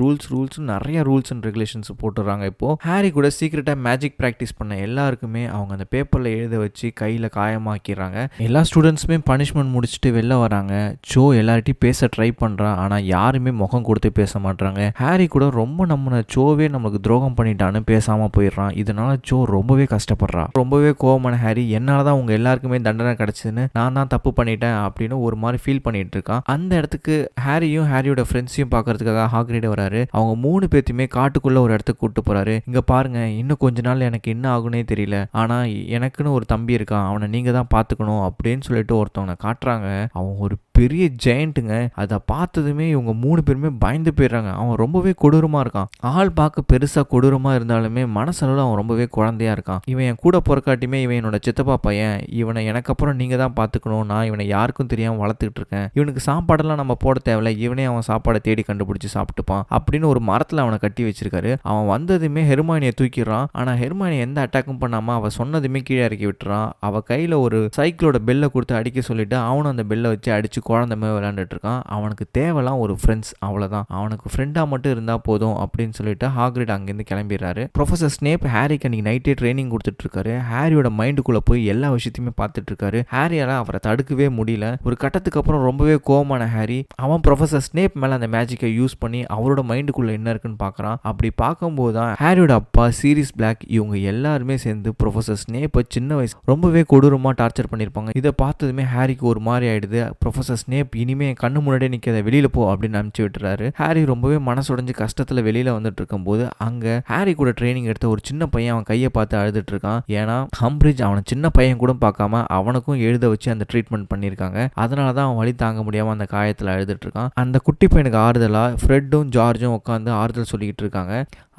A: நிறைய ரூல்ஸ் அண்ட் ரெகுலேஷன்ஸ் போட்டுறாங்க. இப்போ ஹாரி கூட சீக்கிரட்டா மேஜிக் பிராக்டிஸ் பண்ண எல்லாருக்குமே அவங்க அந்த பேப்பர்ல எழுத வச்சு கையில காயமாக்கிறாங்க. எல்லா ஸ்டூடெண்ட்ஸுமே பனிஷ்மெண்ட் முடிச்சுட்டு வெளில வராங்க. சோ எல்லார்ட்டையும் பேச ட்ரை பண்றான், ஆனா யாருமே முகம் கொடுத்து பேச மாட்டாங்க. ஹாரி கூட ரொம்ப நம்பின சோவே நமக்கு துரோகம் பண்ணிட்டான்னு பேசாம போயிடுறான். இதனால ஜோ ரொம்பவே கஷ்டப்படுறான். ரொம்பவே கோவமான ஹாரி, என்னாலதான் உங்க எல்லாருக்குமே தண்டனை கிடைச்சதுன்னு, நான் தான் தப்பு பண்ணிட்டேன் அப்படின்னு ஒரு மாதிரி ஃபீல் பண்ணிட்டு இருக்கான். அந்த இடத்துக்கு ஹாரியும் ஹாரியோட ஃப்ரெண்ட்ஸையும் பார்க்கறதுக்காக ஹாக்ரிட் வராரு. அவங்க 3 பேர்த்தையுமே காட்டுக்குள்ள ஒரு இடத்துக்கு கூட்டு போறாரு. இங்க பாருங்க, இன்னும் கொஞ்ச நாள் எனக்கு என்ன ஆகுனே தெரியல, ஆனா எனக்குன்னு ஒரு தம்பி இருக்கான், அவனை நீங்க தான் பாத்துக்கணும் அப்படின்னு சொல்லிட்டு ஒருத்தவனை காட்டுறாங்க. அவன் ஒரு பெரிய ஜெயண்ட்டுங்க. அதை பார்த்ததுமே இவங்க 3 பேருமே பயந்து போயிடுறாங்க. அவன் ரொம்பவே கொடூரமா இருக்கான். ஆள் பார்க்க பெருசா கொடூரமா இருந்தாலுமே மனசளவில் அவன் ரொம்பவே குழந்தையா இருக்கான். இவன் என் கூட பொறக்காட்டியுமே இவன் என்னோட சித்தப்பா பையன், இவனை எனக்கு அப்புறம் நீங்க தான் பார்த்துக்கணும், நான் இவனை யாருக்கும் தெரியாம வளர்த்துக்கிட்டு இருக்கேன், இவனுக்கு சாப்பாடெல்லாம் நம்ம போட தேவையில்ல, இவனே அவன் சாப்பாடை தேடி கண்டுபிடிச்சு சாப்பிட்டுப்பான் அப்படின்னு ஒரு மரத்தில் அவனை கட்டி வச்சிருக்காரு. அவன் வந்ததுமே ஹெர்மானியை தூக்கிடுறான். ஆனால் ஹெர்மானி எந்த அட்டாக்கும் பண்ணாமல் அவள் சொன்னதுமே கீழே இறக்கி விட்டுறான். அவள் கையில் ஒரு சைக்கிளோட பெல்லை கொடுத்து அடிக்க சொல்லிட்டு அவனும் அந்த பெல்லை வச்சு அடிச்சு குழந்தை மாதிரி விளையாண்டுட்டு இருக்கான். அவனுக்கு தேவைலாம் ஒரு ஃப்ரெண்ட்ஸ், அவ்வளோதான், அவனுக்கு ஃப்ரெண்டாக மட்டும் இருந்தால் போதும் அப்படின்னு சொல்லிட்டு ஹாக்ரிட் அங்கேருந்து கிளம்பிடுறாரு. ப்ரொஃபசர் ஸ்னேப் ஹாரிக்கு அன்னைக்கு நைட்டே ட்ரைனிங் கொடுத்துட்டு இருக்காரு. ஹாரியோட மைண்டுக்குள்ளே போய் எல்லா விஷயத்தையுமே பார்த்துட்டு இருக்காரு. ஹாரியால் அவரை தடுக்கவே முடியல. ஒரு கட்டத்துக்கு அப்புறம் ரொம்பவே கோவமான ஹாரி அவன் ப்ரொஃபசர் ஸ்னேப் மேலே அந்த மேஜிக்கை யூஸ் பண்ணி அவரோட மைண்டுக்குள்ளே என்ன இருக்குன்னு பார்க்குறான். அப்படி பார்க்கும்போது தான் ஹாரியோட அப்பா சீரியஸ் பிளாக் இவங்க எல்லாருமே சேர்ந்து ப்ரொஃபசர் ஸ்னேப்பை சின்ன வயசு ரொம்பவே கொடூரமாக டார்ச்சர் பண்ணியிருப்பாங்க. இதை பார்த்ததுமே ஹாரிக்கு ஒரு மாதிரி ஆயிடுது. ப்ரொஃபசர் ப்ரொஃபசர் ஸ்னேப் இனிமே கண்ணு முன்னாடியே நிக்காத, வெளியில போ அப்படின்னு அனுப்பிச்சு விட்டுறாரு. ஹாரி ரொம்பவே மனசுடைஞ்சு கஷ்டத்துல வெளியில வந்துட்டு இருக்கும்போது அங்க ஹாரி கூட ட்ரைனிங் எடுத்த ஒரு சின்ன பையன் அவன் கையை பார்த்து அழுதுட்டு இருக்கான். ஏன்னா ஹம்பிரிட்ஜ் அவனை சின்ன பையன் கூட பார்க்காம அவனுக்கும் எழுத வச்சு அந்த ட்ரீட்மெண்ட் பண்ணியிருக்காங்க. அதனாலதான் அவன் வலி தாங்க முடியாம அந்த காயத்துல அழுதுட்டு இருக்கான். அந்த குட்டி பையனுக்கு ஆறுதலா ஃப்ரெட்டும் ஜார்ஜும் உட்காந்து ஆறுதல் சொல்லிக்கிட்டு இருக்காங்க.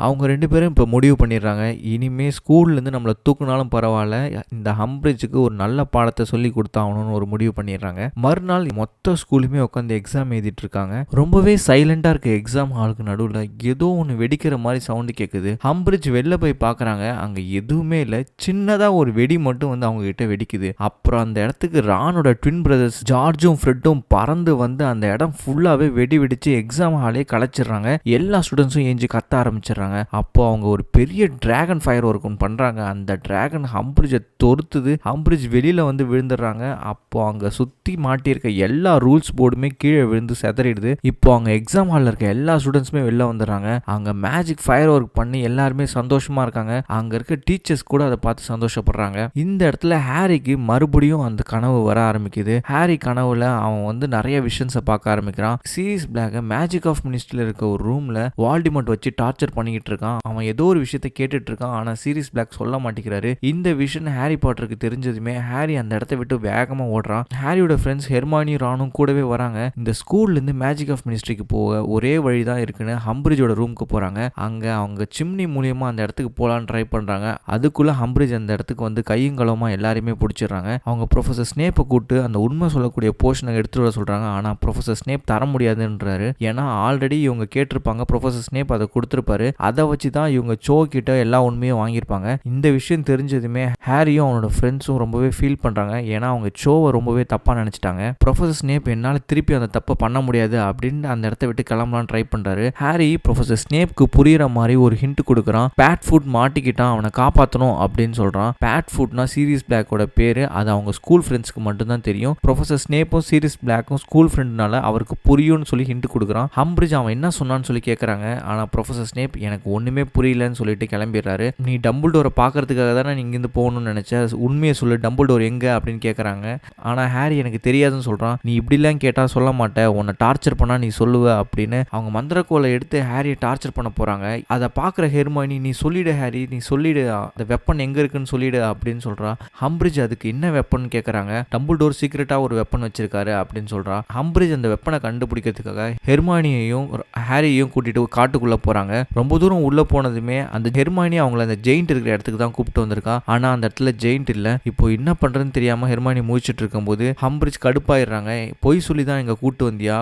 A: அவங்க 2 பேரும் இப்போ முடிவு பண்ணிடுறாங்க, இனிமேல் ஸ்கூல்லேருந்து நம்மளை தூக்குனாலும் பரவாயில்ல, இந்த ஹம்பிரிட்ஜுக்கு ஒரு நல்ல பாடத்தை சொல்லி கொடுத்தாகணும்னு ஒரு முடிவு பண்ணிடுறாங்க. மறுநாள் மொத்த ஸ்கூலுமே உட்காந்து எக்ஸாம் எழுதிட்டு இருக்காங்க. ரொம்பவே சைலண்டாக இருக்க எக்ஸாம் ஹாலுக்கு நடுவில் ஏதோ ஒன்று வெடிக்கிற மாதிரி சவுண்டு கேட்குது. ஹம்பிரிட்ஜ் வெளில போய் பார்க்குறாங்க, அங்கே எதுவுமே இல்லை. சின்னதாக ஒரு வெடி மட்டும் வந்து அவங்க கிட்ட வெடிக்குது. அப்புறம் அந்த இடத்துக்கு ரானோட ட்வின் பிரதர்ஸ் ஜார்ஜும் ஃப்ரெட்டும் பறந்து வந்து அந்த இடம் ஃபுல்லாகவே வெடி வெடிச்சு எக்ஸாம் ஹாலே கலைச்சிடுறாங்க. எல்லா ஸ்டூடெண்ட்ஸும் ஏஞ்சி கத்த ஆரம்பிச்சிடுறாங்க. அப்போ அவங்க ஒரு பெரிய டிராகன் ஃபயர் ஒர்க் ஒன்று பண்றாங்க. அந்த டிராகன் ஹம்பிரிட்ஜை தொறுத்துது. ஹம்பிரிட்ஜ் வெளியில வந்து விழுந்துடுறாங்க. அப்போ அங்க சுத்தி மாட்டியிருக்க எல்லா ரூல்ஸ் போர்டுமே கீழே விழுந்து செதறிடுது. இப்போ அங்க எக்ஸாம் ஹாலில் இருக்க எல்லா ஸ்டூடெண்ட்ஸுமே வெளில வந்துடுறாங்க. அங்க மேஜிக் ஃபயர் ஒர்க் பண்ணி எல்லாருமே சந்தோஷமா இருக்காங்க. அங்க இருக்க டீச்சர்ஸ் கூட அதை பார்த்து சந்தோஷப்படுறாங்க. இந்த இடத்துல ஹாரிக்கு மறுபடியும் அந்த கனவு வர ஆரம்பிக்குது. ஹாரி கனவுல அவன் வந்து நிறைய விஷன்ஸை பார்க்க ஆரம்பிக்கிறான். சீரியஸ் பிளாக் மேஜிக் ஆஃப் மினிஸ்ட்ரியில் இருக்க ஒரு ரூம்ல வால்டிமோட் வச்சு டார்ச்சர் பண்ணி இருக்கான். அவன் ஏதோ ஒரு விஷயத்தை கேட்டுட்டு இருக்கான். ஆனா சீரியஸ் பிளாக் சொல்ல மாட்டேங்கிறாரு. இந்த விஷயம் ஹாரி பாட்டருக்கு தெரிஞ்சதுமே ஹாரி அந்த இடத்த விட்டு வேகமா ஓடுறான். ஹாரியோட ஃப்ரெண்ட்ஸ் ஹெர்மானி ரானும் கூடவே வராங்க. இந்த ஸ்கூல்ல இருந்து மேஜிக் ஆஃப் மினிஸ்ட்ரிக்கு போக ஒரே வழிதான் இருக்குன்னு ஹம்பிரிட்ஜோட ரூமுக்கு போறாங்க. அங்க அவங்க சிம்னி மூலியமா அந்த இடத்துக்கு போலான்னு ட்ரை பண்றாங்க. அதுக்குள்ள ஹம்பிரிட்ஜ் அந்த இடத்துக்கு வந்து கையும் களவுமா எல்லாருமே பிடிச்சிடுறாங்க. அவங்க ப்ரொஃபசர் ஸ்னேப்பை கூப்பிட்டு அந்த உண்மை சொல்லக்கூடிய போர்ஷனை எடுத்துட்டு வர சொல்றாங்க. ஆனா ப்ரொஃபசர் ஸ்னேப் தர முடியாதுன்றாரு. ஏன்னா ஆல்ரெடி இவங்க கேட்டிருப்பாங்க, ப்ரொஃபசர் ஸ்னேப் அதை கொடுத்துருப்பாரு. அதை வச்சு தான் இவங்க சோ கிட்ட எல்லா உண்மையும் வாங்கியிருப்பாங்க. இந்த விஷயம் தெரிஞ்சதுமே ஹாரியும் அவனோட ஃப்ரெண்ட்ஸும் ரொம்பவே ஃபீல் பண்றாங்க. ஏன்னா அவங்க சோவை ரொம்பவே தப்பா நினைச்சிட்டாங்க. ப்ரொஃபசர் ஸ்னேப் என்னால திருப்பி அந்த தப்பை பண்ண முடியாது அப்படின்னு அந்த இடத்த விட்டு கிளம்பலாம் ட்ரை பண்றாரு. ஹாரி ப்ரொஃபசர் ஸ்னேப்க்கு புரியுற மாதிரி ஒரு ஹிண்ட் கொடுக்குறான். பேட் ஃபுட் மாட்டிக்கிட்டான், அவனை காப்பாற்றணும் அப்படின்னு சொல்றான். பேட் ஃபுட்னா சீரியஸ் பிளாக்கோட பேரு. அது அவங்க ஸ்கூல் ஃப்ரெண்ட்ஸ்க்கு மட்டும்தான் தெரியும். ப்ரொஃபசர் ஸ்னேப்பும் சீரியஸ் பிளாக்கும் ஸ்கூல் ஃப்ரெண்ட்னால அவருக்கு புரியும்னு சொல்லி ஹிண்ட் கொடுக்குறான். ஹம்பிரிட்ஜ் அவன் என்ன சொன்னான்னு சொல்லி கேட்கறாங்க. ஆனா ப்ரொஃபசர் ஸ்னேப் எனக்கு ஒண்ணுமே புரியலன்னு சொல்லிட்டு கிளம்பிடுறாரு. நீ டம்பிள்டோரை பார்க்கறதுக்காக தானே நீ இங்கிருந்து போகணும்னு நினைச்ச, உண்மையை சொல்லு, டம்பிள்டோர் எங்க அப்படின்னு கேட்கறாங்க. ஆனா ஹாரி எனக்கு தெரியாதுன்னு சொல்றான். நீ இப்படிலாம் கேட்டா சொல்ல மாட்டேன், உன்னை டார்ச்சர் பண்ணா நீ சொல்லுவ அப்படின்னு அவங்க மந்திரக்கோலை எடுத்து ஹாரியை டார்ச்சர் பண்ண போறாங்க. அதை பார்க்குற ஹெர்மானி நீ சொல்லிடு ஹாரி, நீ சொல்லிடு, அந்த வெப்பன் எங்க இருக்குன்னு சொல்லிடு அப்படின்னு சொல்றா. ஹம்பிரிட்ஜ் அதுக்கு என்ன வெப்பன் கேட்கறாங்க. டம்பிள்டோர் சீக்கிரட்டா ஒரு வெப்பன் வச்சிருக்காரு அப்படின்னு சொல்றா. ஹம்பிரிட்ஜ் அந்த வெப்பனை கண்டுபிடிக்கிறதுக்காக ஹெர்மானியையும் ஹாரியையும் கூட்டிட்டு காட்டுக்குள்ள போறாங்க. ரொம்ப தூரம் உள்ள போனதுமே அந்த ஹெர்மானி அவங்கள அந்த ஜெயிண்ட் இருக்கிற இடத்துக்கு தான் கூப்பிட்டு வந்திருக்கா. ஆனா அந்த இடத்துல ஜெயிண்ட் இல்ல. இப்போ என்ன பண்றதுன்னு தெரியாம ஹெர்மானி முழிச்சிட்டு இருக்கும்போது ஹம்பிரிட்ஜ் கடுப்பாயிடுறாங்க. பொய் சொல்லி தான் இங்க கூப்பிட்டு வந்தியா,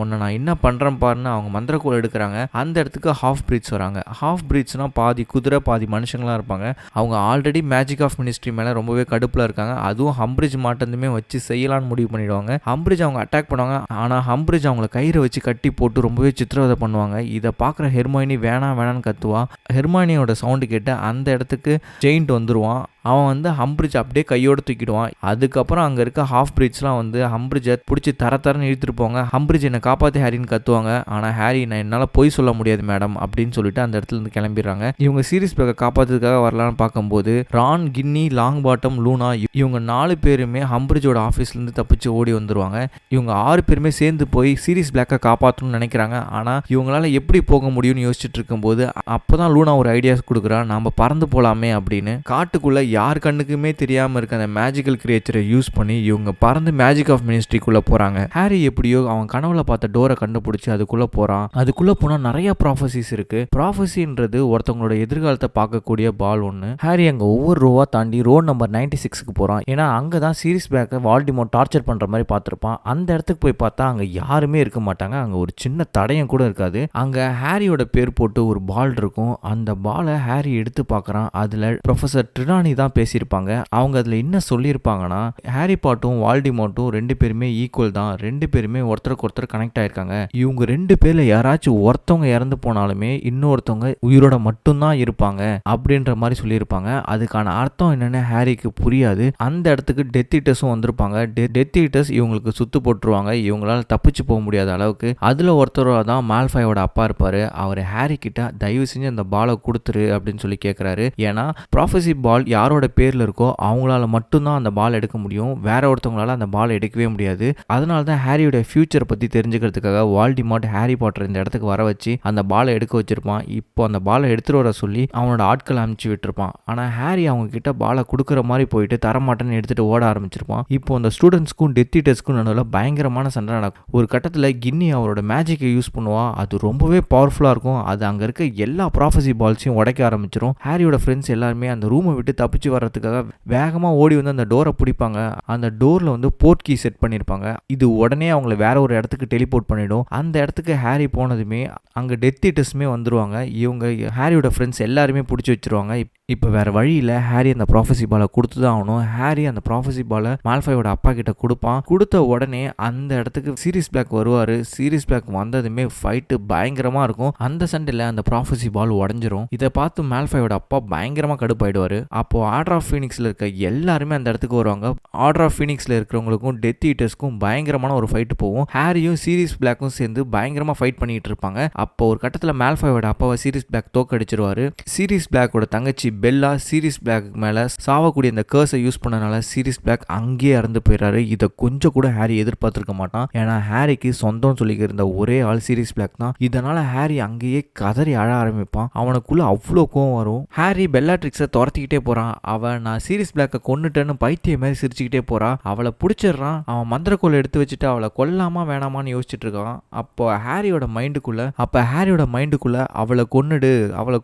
A: உன்னை நான் என்ன பண்றேன் பாருன்னு அவங்க மந்திரக்கோள் எடுக்கிறாங்க. அந்த இடத்துக்கு ஹாஃப் பிரீட்ஸ் வராங்க. ஹாஃப் பிரீட்ஸ்னா பாதி குதிரை பாதி மனுஷங்களா இருப்பாங்க. அவங்க ஆல்ரெடி மேஜிக் ஆஃப் மினிஸ்ட்ரி மேல ரொம்பவே கடுப்புல இருக்காங்க. அதுவும் ஹம்பிரிட்ஜ் மாட்டந்துமே வச்சு செய்யலான்னு முடிவு பண்ணிடுவாங்க. ஹம்பிரிட்ஜ் அவங்க அட்டாக் பண்ணுவாங்க. ஆனா ஹம்பிரிட்ஜ் அவங்கள கயிறை வச்சு கட்டி போட்டு ரொம்பவே சித்திரவதை பண்ணுவாங்க. இதை பார்க்குற ஹெர்மாயினி வேணான்னு கத்துவா. ஹெர்மானியோட சவுண்டு கேட்டு அந்த இடத்துக்கு ஜெயிண்ட் வந்துருவான். அவன் வந்து ஹம்பிரிட்ஜ் அப்படியே கையோடு தூக்கிடுவான். அதுக்கப்புறம் அங்கே இருக்க ஹாஃப் பிரீட்ஸ்லாம் வந்து ஹம்பிரிட்ஜை பிடிச்சி தரன்னு இழுத்துட்டு போங்க. ஹம்பிரிட்ஜ் என்னை காப்பாற்றி ஹாரின்னு கத்துவாங்க. ஆனால் ஹாரி நான் என்னால் பொய் சொல்ல முடியாது மேடம் அப்படின்னு சொல்லிட்டு அந்த இடத்துல இருந்து கிளம்பிடுறாங்க. இவங்க சீரியஸ் பேக்கை காப்பாற்றுறதுக்காக வரலான்னு பார்க்கும்போது Ron, Kinni, long bottom, Luna இவங்க 4 பேருமே ஹம்பிரிட்ஜோட ஆஃபீஸ்லேருந்து தப்பிச்சு ஓடி வந்துருவாங்க. இவங்க 6 பேருமே சேர்ந்து போய் சீரியஸ் பிளாக்கை காப்பாற்றணும்னு நினைக்கிறாங்க. ஆனால் இவங்களால எப்படி போக முடியும்னு யோசிச்சுட்டு இருக்கும்போது அப்போதான் லூனா ஒரு ஐடியாஸ் கொடுக்குறான். நம்ம பறந்து போகலாமே அப்படின்னு. காட்டுக்குள்ள யார் கண்ணுக்குமே தெரியாம இருக்க அந்த மேஜிக்கல் கிரியேச்சரை யூஸ் பண்ணி இவங்க பறந்து மேஜிக் ஆஃப் மினிஸ்ட்ரிக்குள்ள போறாங்க. ஹாரி எப்படியோ அவன் கனவுல பார்த்த டோரை கண்டுபிடிச்சு அதுக்குள்ள போறான். அதுக்குள்ள போனா நிறைய ப்ராஃபசிஸ் இருக்கு. ப்ராஃபசின்றது ஒருத்தவங்களோட எதிர்காலத்தை பார்க்கக்கூடிய பால் ஒன்று. ஹாரி அங்க ஒவ்வொரு ரோவா தாண்டி ரோட் நம்பர் 96க்கு போறான். ஏன்னா அங்கதான் சீரியஸ் பிளாக்கை வால்டிமோர் டார்ச்சர் பண்ற மாதிரி பார்த்திருப்பான். அந்த இடத்துக்கு போய் பார்த்தா அங்க யாருமே இருக்க மாட்டாங்க. அங்க ஒரு சின்ன தடயம் கூட இருக்காது. அங்க ஹாரியோட பேர் போட்டு ஒரு பால் இருக்கும். அந்த பாலை ஹாரி எடுத்து பார்க்கறான். அதுல ப்ரொஃபசர் ட்ரினானி தான் பேசியிருப்பாங்க. அவங்க அதில் என்ன சொல்லியிருப்பாங்கன்னா, ஹாரி பாட்டும் வால்டிமோட்டும் 2 பேருமே ஈக்குவல் தான், 2 பேருமே ஒருத்தருக்கு ஒருத்தர் கனெக்ட் ஆயிருக்காங்க. இவங்க 2 பேர்ல யாராச்சும் ஒருத்தவங்க இறந்து போனாலுமே இன்னொருத்தவங்க உயிரோட மட்டும்தான் இருப்பாங்க அப்படின்ற மாதிரி சொல்லியிருப்பாங்க. அதுக்கான அர்த்தம் என்னன்னு ஹாரிக்கு புரியாது. அந்த இடத்துக்கு டெத் ஈட்டர்ஸும் வந்திருப்பாங்க. டெத் ஈட்டர்ஸ் இவங்களுக்கு சுத்து போட்டுருவாங்க. இவங்களால தப்பிச்சு போக முடியாத அளவுக்கு. அதுல ஒருத்தரோட தான் மால்ஃபாயோட அப்பா இருப்பாரு. அவர் ஹாரி கிட்ட தயவு செஞ்சு அந்த பாலை கொடுத்துரு அப்படின்னு சொல்லி கேட்கிறாரு. ஏன்னா ப்ராஃபசி பால் யாரோட யாரோட பேர்ல இருக்கோ அவங்களால மட்டும்தான் அந்த பால் எடுக்க முடியும். வேற ஒருத்தவங்களால அந்த பால் எடுக்கவே முடியாது. அதனால தான் ஹாரியோட ஃபியூச்சர் பத்தி தெரிஞ்சுக்கிறதுக்காக வால்டிமார்ட் ஹாரி பாட்டர் இந்த இடத்துக்கு வர வச்சு அந்த பாலை எடுக்க வச்சிருப்பான். இப்போ அந்த பாலை எடுத்துட்டு வர சொல்லி அவனோட ஆட்களை அனுப்பிச்சு விட்டுருப்பான். ஆனா ஹாரி அவங்க கிட்ட பாலை கொடுக்குற மாதிரி போயிட்டு தரமாட்டேன்னு எடுத்துட்டு ஓட ஆரம்பிச்சிருப்பான். இப்போ அந்த ஸ்டூடெண்ட்ஸ்க்கும் டெத் ஈட்டர்ஸ்க்கும் நடுவில் பயங்கரமான சண்டை நடக்கும். ஒரு கட்டத்தில் கின்னி அவரோட மேஜிக்கை யூஸ் பண்ணுவா. அது ரொம்பவே பவர்ஃபுல்லா இருக்கும். அது அங்க இருக்க எல்லா ப்ராஃபஸி பால்ஸையும் உடைக்க ஆரம்பிச்சிடும். ஹாரியோட ஃப்ரெண்ட்ஸ் எல்லாருமே அந்த ரூமை விட்டு தப்பிச்சு வர்றதுக்காக வேகமா ஓடி வந்து அந்த டோரை பிடிப்பாங்க. அந்த டோர்ல வந்து போர்ட் கீ செட் பண்ணிருப்பாங்க. இது உடனே அவங்களை வேற ஒரு இடத்துக்கு டெலிபோர்ட் பண்ணிடும். அந்த இடத்துக்கு ஹாரி போனதுமே அங்க டெத் ஈட்டர்ஸ்மே வந்துருவாங்க. இவங்க ஹாரியோட ஃப்ரெண்ட்ஸ் எல்லாருமே பிடிச்சி வச்சிருவாங்க. இப்போ வேற வழியில் ஹாரி அந்த ப்ராஃபஸி பாலை கொடுத்து தான் ஆகணும். ஹாரி அந்த ப்ராஃபஸி பாலை மால்ஃபாயோட அப்பா கிட்ட கொடுப்பான். கொடுத்த உடனே அந்த இடத்துக்கு சீரியஸ் பிளாக் வருவார். சீரியஸ் பிளாக் வந்ததுமே ஃபைட்டு பயங்கரமாக இருக்கும். அந்த சண்டையில் அந்த ப்ராஃபஸி பால் உடஞ்சிரும். இதை பார்த்து மால்ஃபாயோட அப்பா பயங்கரமாக கடுப்பாயிடுவார். அப்போ ஆர்டர் ஆஃப் ஃபீனிக்ஸில் இருக்க எல்லாருமே அந்த இடத்துக்கு வருவாங்க. ஆர்டர் ஆஃப் ஃபீனிக்ஸில் இருக்கிறவங்களுக்கும் டெத் ஈட்டர்ஸ்க்கும் பயங்கரமான ஒரு ஃபைட்டு போகும். ஹாரியும் சீரியஸ் பிளாக்கும் சேர்ந்து பயங்கரமாக ஃபைட் பண்ணிட்டு இருப்பாங்க. அப்போ ஒரு கட்டத்தில் மால்ஃபாயோட அப்பாவை சீரியஸ் பிளாக் தோக்கடிச்சிருவாரு. சீரியஸ் பிளாக்கோட தங்கச்சி பெல்லா சீரியஸ் பிளாக் மேல சாவக்கூடிய இந்த கர்ஸை யூஸ் பண்ணனால சீரியஸ் பிளாக் அங்கேயே இறந்து போயிடுறாரு. இதை கொஞ்சம் கூட ஹாரி எதிர்பார்த்திருக்க மாட்டான். ஏன்னா ஹாரிக்கு சொந்தம் சொல்லிக்க இருந்த ஒரே ஆள் சீரியஸ் பிளாக் தான். இதனால ஹாரி அங்கேயே கதறி அழ ஆரம்பிப்பான். அவனுக்குள்ள அவ்வளோ கோவம் வரும். ஹாரி பெல்லாட்ரிக்ஸை துரத்திக்கிட்டே போறான். அவன் நான் சீரியஸ் பிளாக்கை கொன்னுட்டேன்னு பைத்திய மாதிரி சிரிச்சுக்கிட்டே போறான். அவளை பிடிச்சிடுறான். அவன் மந்திரக்கோலை எடுத்து வச்சுட்டு அவளை கொல்லாமா வேணாமான்னு யோசிச்சுட்டு இருக்கான். அப்போ ஹாரியோட மைண்டுக்குள்ள அவளை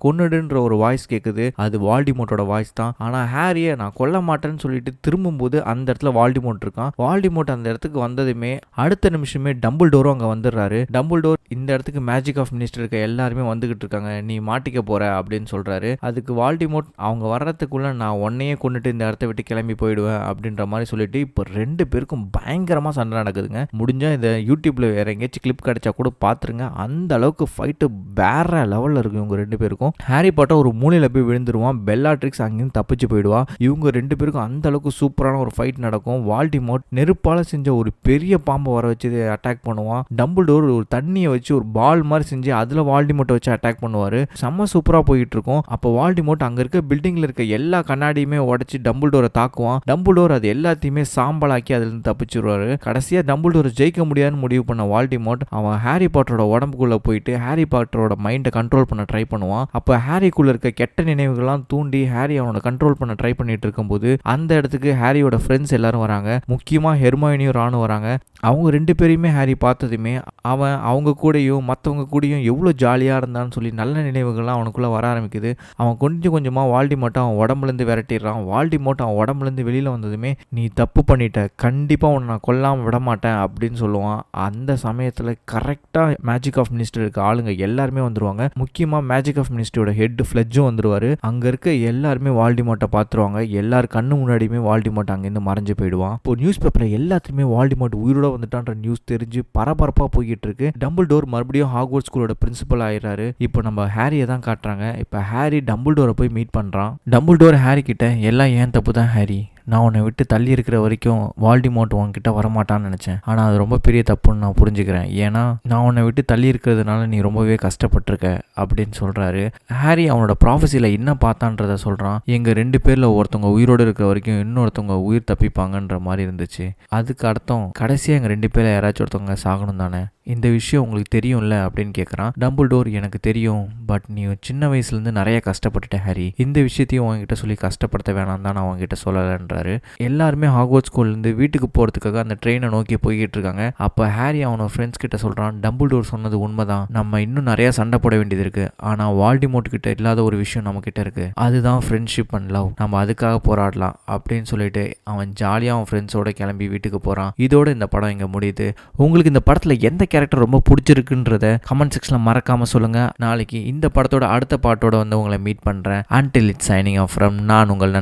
A: கொன்னுடுன்ற ஒரு வாய்ஸ் கேட்குது. அது வால்டிமோட்டோட வாய்ஸ் தான். ஆனா ஹாரியை நான் கொல்ல மாட்டேன்னு சொல்லிட்டு திரும்பும்போது அந்த இடத்துல வால்டிமோட் இருக்கான். வால்டிமோட் அந்த இடத்துக்கு வந்ததுமே அடுத்த நிமிஷமே டம்பிள்டோரும் அங்க வந்துடுறாரு. டம்பிள்டோர் இந்த இடத்துக்கு மேஜிக் ஆஃப் மினிஸ்டர் இருக்க எல்லாருமே வந்துகிட்டு இருக்காங்க, நீ மாட்டிக்க போற அப்படின்னு சொல்றாரு. அதுக்கு வால்டிமோட் அவங்க வர்றதுக்குள்ள நான் உன்னையே கொண்டுட்டு இந்த இடத்த விட்டு கிளம்பி போயிடுவேன் அப்படின்ற மாதிரி சொல்லிட்டு இப்போ 2 பேருக்கும் பயங்கரமா சண்டை நடக்குதுங்க. முடிஞ்சா இதை யூடியூப்ல வேற எங்கேயாச்சும் கிளிப் கிடைச்சா கூட பாத்துருங்க. அந்த அளவுக்கு ஃபைட்டு வேற லெவல்ல இருக்கு இவங்க 2 பேருக்கும். ஹாரி பாட்டர் ஒரு மூலையில போய் விழுந்துருவான். பெல்லாட்ரிக்ஸ் அங்கேயும் தப்பிச்சு போயிடுவா. இவங்க 2 பேருக்கும் அந்த அளவுக்கு சூப்பரான ஒரு ஃபைட் நடக்கும். வால்டிமோட் நெருப்பால செஞ்ச ஒரு பெரிய பாம்பை வர வச்சு அட்டாக் பண்ணுவான். டம்பிள்டோர் ஒரு தண்ணியை வச்சு ஒரு பால் மாதிரி செஞ்சு அதுல வால்டிமோட்டை வச்சு அட்டாக் பண்ணுவாரு. செம்ம சூப்பரா போயிட்டு இருக்கும். அப்போ வால்டிமோட் அங்க இருக்க பில்டிங்ல இருக்க எல்லா கண்ணாடியுமே உடைச்சு டம்பிள்டோரை தாக்குவான். டம்பிள்டோர் அது எல்லாத்தையுமே சாம்பலாக்கி அதுல இருந்து தப்பிச்சிருவாரு. கடைசியா டம்பிள்டோரை ஜெயிக்க முடியாதுன்னு முடிவு பண்ண வால்டிமோட் அவன் ஹாரி பாட்டரோட உடம்புக்குள்ள போயிட்டு ஹாரி பாட்டரோட மைண்டை கண்ட்ரோல் பண்ண ட்ரை பண்ணுவான். அப்போ ஹாரிக்குள்ள இருக்க கெட்ட நினைவுகள்லாம் தூண்டி ஹாரி அவனோட கண்ட்ரோல் பண்ண ட்ரை பண்ணிட்டு இருக்கும்போது அந்த இடத்துக்கு ஹாரியோட ஃப்ரெண்ட்ஸ் எல்லாரும் வராங்க. முக்கியமா ஹெர்மைனியும் ரானும் வராங்க. அவங்க 2 பேரையுமே ஹாரி பார்த்ததுமே அவன் அவங்க கூடயும் மற்றவங்க கூடயும் எவ்வளோ ஜாலியாக இருந்தான்னு சொல்லி நல்ல நினைவுகள்லாம் அவனுக்குள்ளே வர ஆரம்பிக்குது. அவன் கொஞ்சம் கொஞ்சமாக வால்டிமோட்டை அவன் உடம்புலேருந்து விரட்டிடுறான். வால்டிமோட் அவன் உடம்புலேருந்து வெளியில் வந்ததுமே நீ தப்பு பண்ணிட்ட, கண்டிப்பாக உன்னை நான் கொல்லாமல் விட மாட்டேன் அப்படின்னு சொல்லுவான். அந்த சமயத்தில் கரெக்டாக மேஜிக் ஆஃப் மினிஸ்டர் இருக்க ஆளுங்க எல்லாருமே வந்துருவாங்க. முக்கியமாக மேஜிக் ஆஃப் மினிஸ்டரோட ஹெட் ஃப்ளெட்ஜும் வந்துருவார். அங்கே இருக்க எல்லாருமே வால்டிமோட்டை பார்த்துருவாங்க. எல்லார் கண்ணு முன்னாடியுமே வால்டிமோட் அங்கேருந்து மறைஞ்சு போயிடுவான். இப்போ நியூஸ் பேப்பரில் எல்லாத்துக்குமே வால்டிமோட் உயிரோட வந்துட்டான்ற நியூஸ் தெரிஞ்சு பரபரப்பா போய்கிட்டு இருக்கு. டம்பிள்டோர் மறுபடியும் ஹாக்வர்ட்ஸ் ஸ்கூலோட பிரின்சிபல் ஆயிடுறாரு. இப்போ நம்ம ஹாரியை தான் காட்டுறாங்க. இப்போ ஹாரி டம்பிள்டோரை போய் மீட் பண்றான். டம்பிள்டோர் ஹாரி கிட்ட எல்லாம் ஏன் தப்பு தான் ஹாரி, நான் உன்னை விட்டு தள்ளி இருக்கிற வரைக்கும் வால்டிமோட் உன்கிட்ட வரமாட்டான்னு நினச்சேன். ஆனால் அது ரொம்ப பெரிய தப்புன்னு நான் புரிஞ்சுக்கிறேன். ஏன்னா நான் உன்னை விட்டு தள்ளி இருக்கிறதுனால நீ ரொம்பவே கஷ்டப்பட்டிருக்க அப்படின்னு சொல்கிறாரு. ஹாரி அவனோட ப்ராஃபஸியில் என்ன பார்த்தான்றத சொல்கிறான். எங்கள் 2 பேரில் ஒருத்தவங்க உயிரோடு இருக்கிற வரைக்கும் இன்னொருத்தவங்க உயிர் தப்பிப்பாங்கன்ற மாதிரி இருந்துச்சு. அதுக்கு அர்த்தம் கடைசியாக எங்கள் 2 பேரில் யாராச்சும் ஒருத்தவங்க சாகணும் தானே. இந்த விஷயம் உங்களுக்கு தெரியும்ல அப்படின்னு கேட்குறான். டம்பிள்டோர் எனக்கு தெரியும், பட் நீ சின்ன வயசுலேருந்து நிறைய கஷ்டப்பட்டுட்ட ஹாரி, இந்த விஷயத்தையும் உங்ககிட்ட சொல்லி கஷ்டப்படுத்த வேணாம் தான் நான் அவங்ககிட்ட சொல்லலைன்றாரு. எல்லாருமே ஹாக்வர்ட்ஸ் ஸ்கூல்லேருந்து வீட்டுக்கு போகிறதுக்காக அந்த ட்ரெயினை நோக்கி போய்கிட்டு இருக்காங்க. அப்போ ஹாரி அவனோட ஃப்ரெண்ட்ஸ் கிட்ட சொல்கிறான், டம்பிள்டோர் சொன்னது உண்மைதான், நம்ம இன்னும் நிறைய சண்டை போட வேண்டியது இருக்குது. ஆனால் வால்டிமோட் கிட்ட இல்லாத ஒரு விஷயம் நம்ம கிட்ட இருக்குது, அதுதான் ஃப்ரெண்ட்ஷிப் அண்ட் லவ். நம்ம அதுக்காக போராடலாம் அப்படின்னு சொல்லிட்டு அவன் ஜாலியாக அவன் ஃப்ரெண்ட்ஸோட கிளம்பி வீட்டுக்கு போகிறான். இதோட இந்த படம் இங்கே முடியுது. உங்களுக்கு இந்த படத்தில் எந்த கேரக்டர் ரொம்ப பிடிச்சிருக்குன்றத கமெண்ட் செக்ஷனில் மறக்காம சொல்லுங்க. நாளைக்கு இந்த படத்தோட அடுத்த பாட்டோட வந்து உங்களை மீட் பண்றேன். Until it's signing off from நான் உங்கள்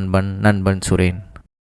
A: நண்பன் சுரேன்.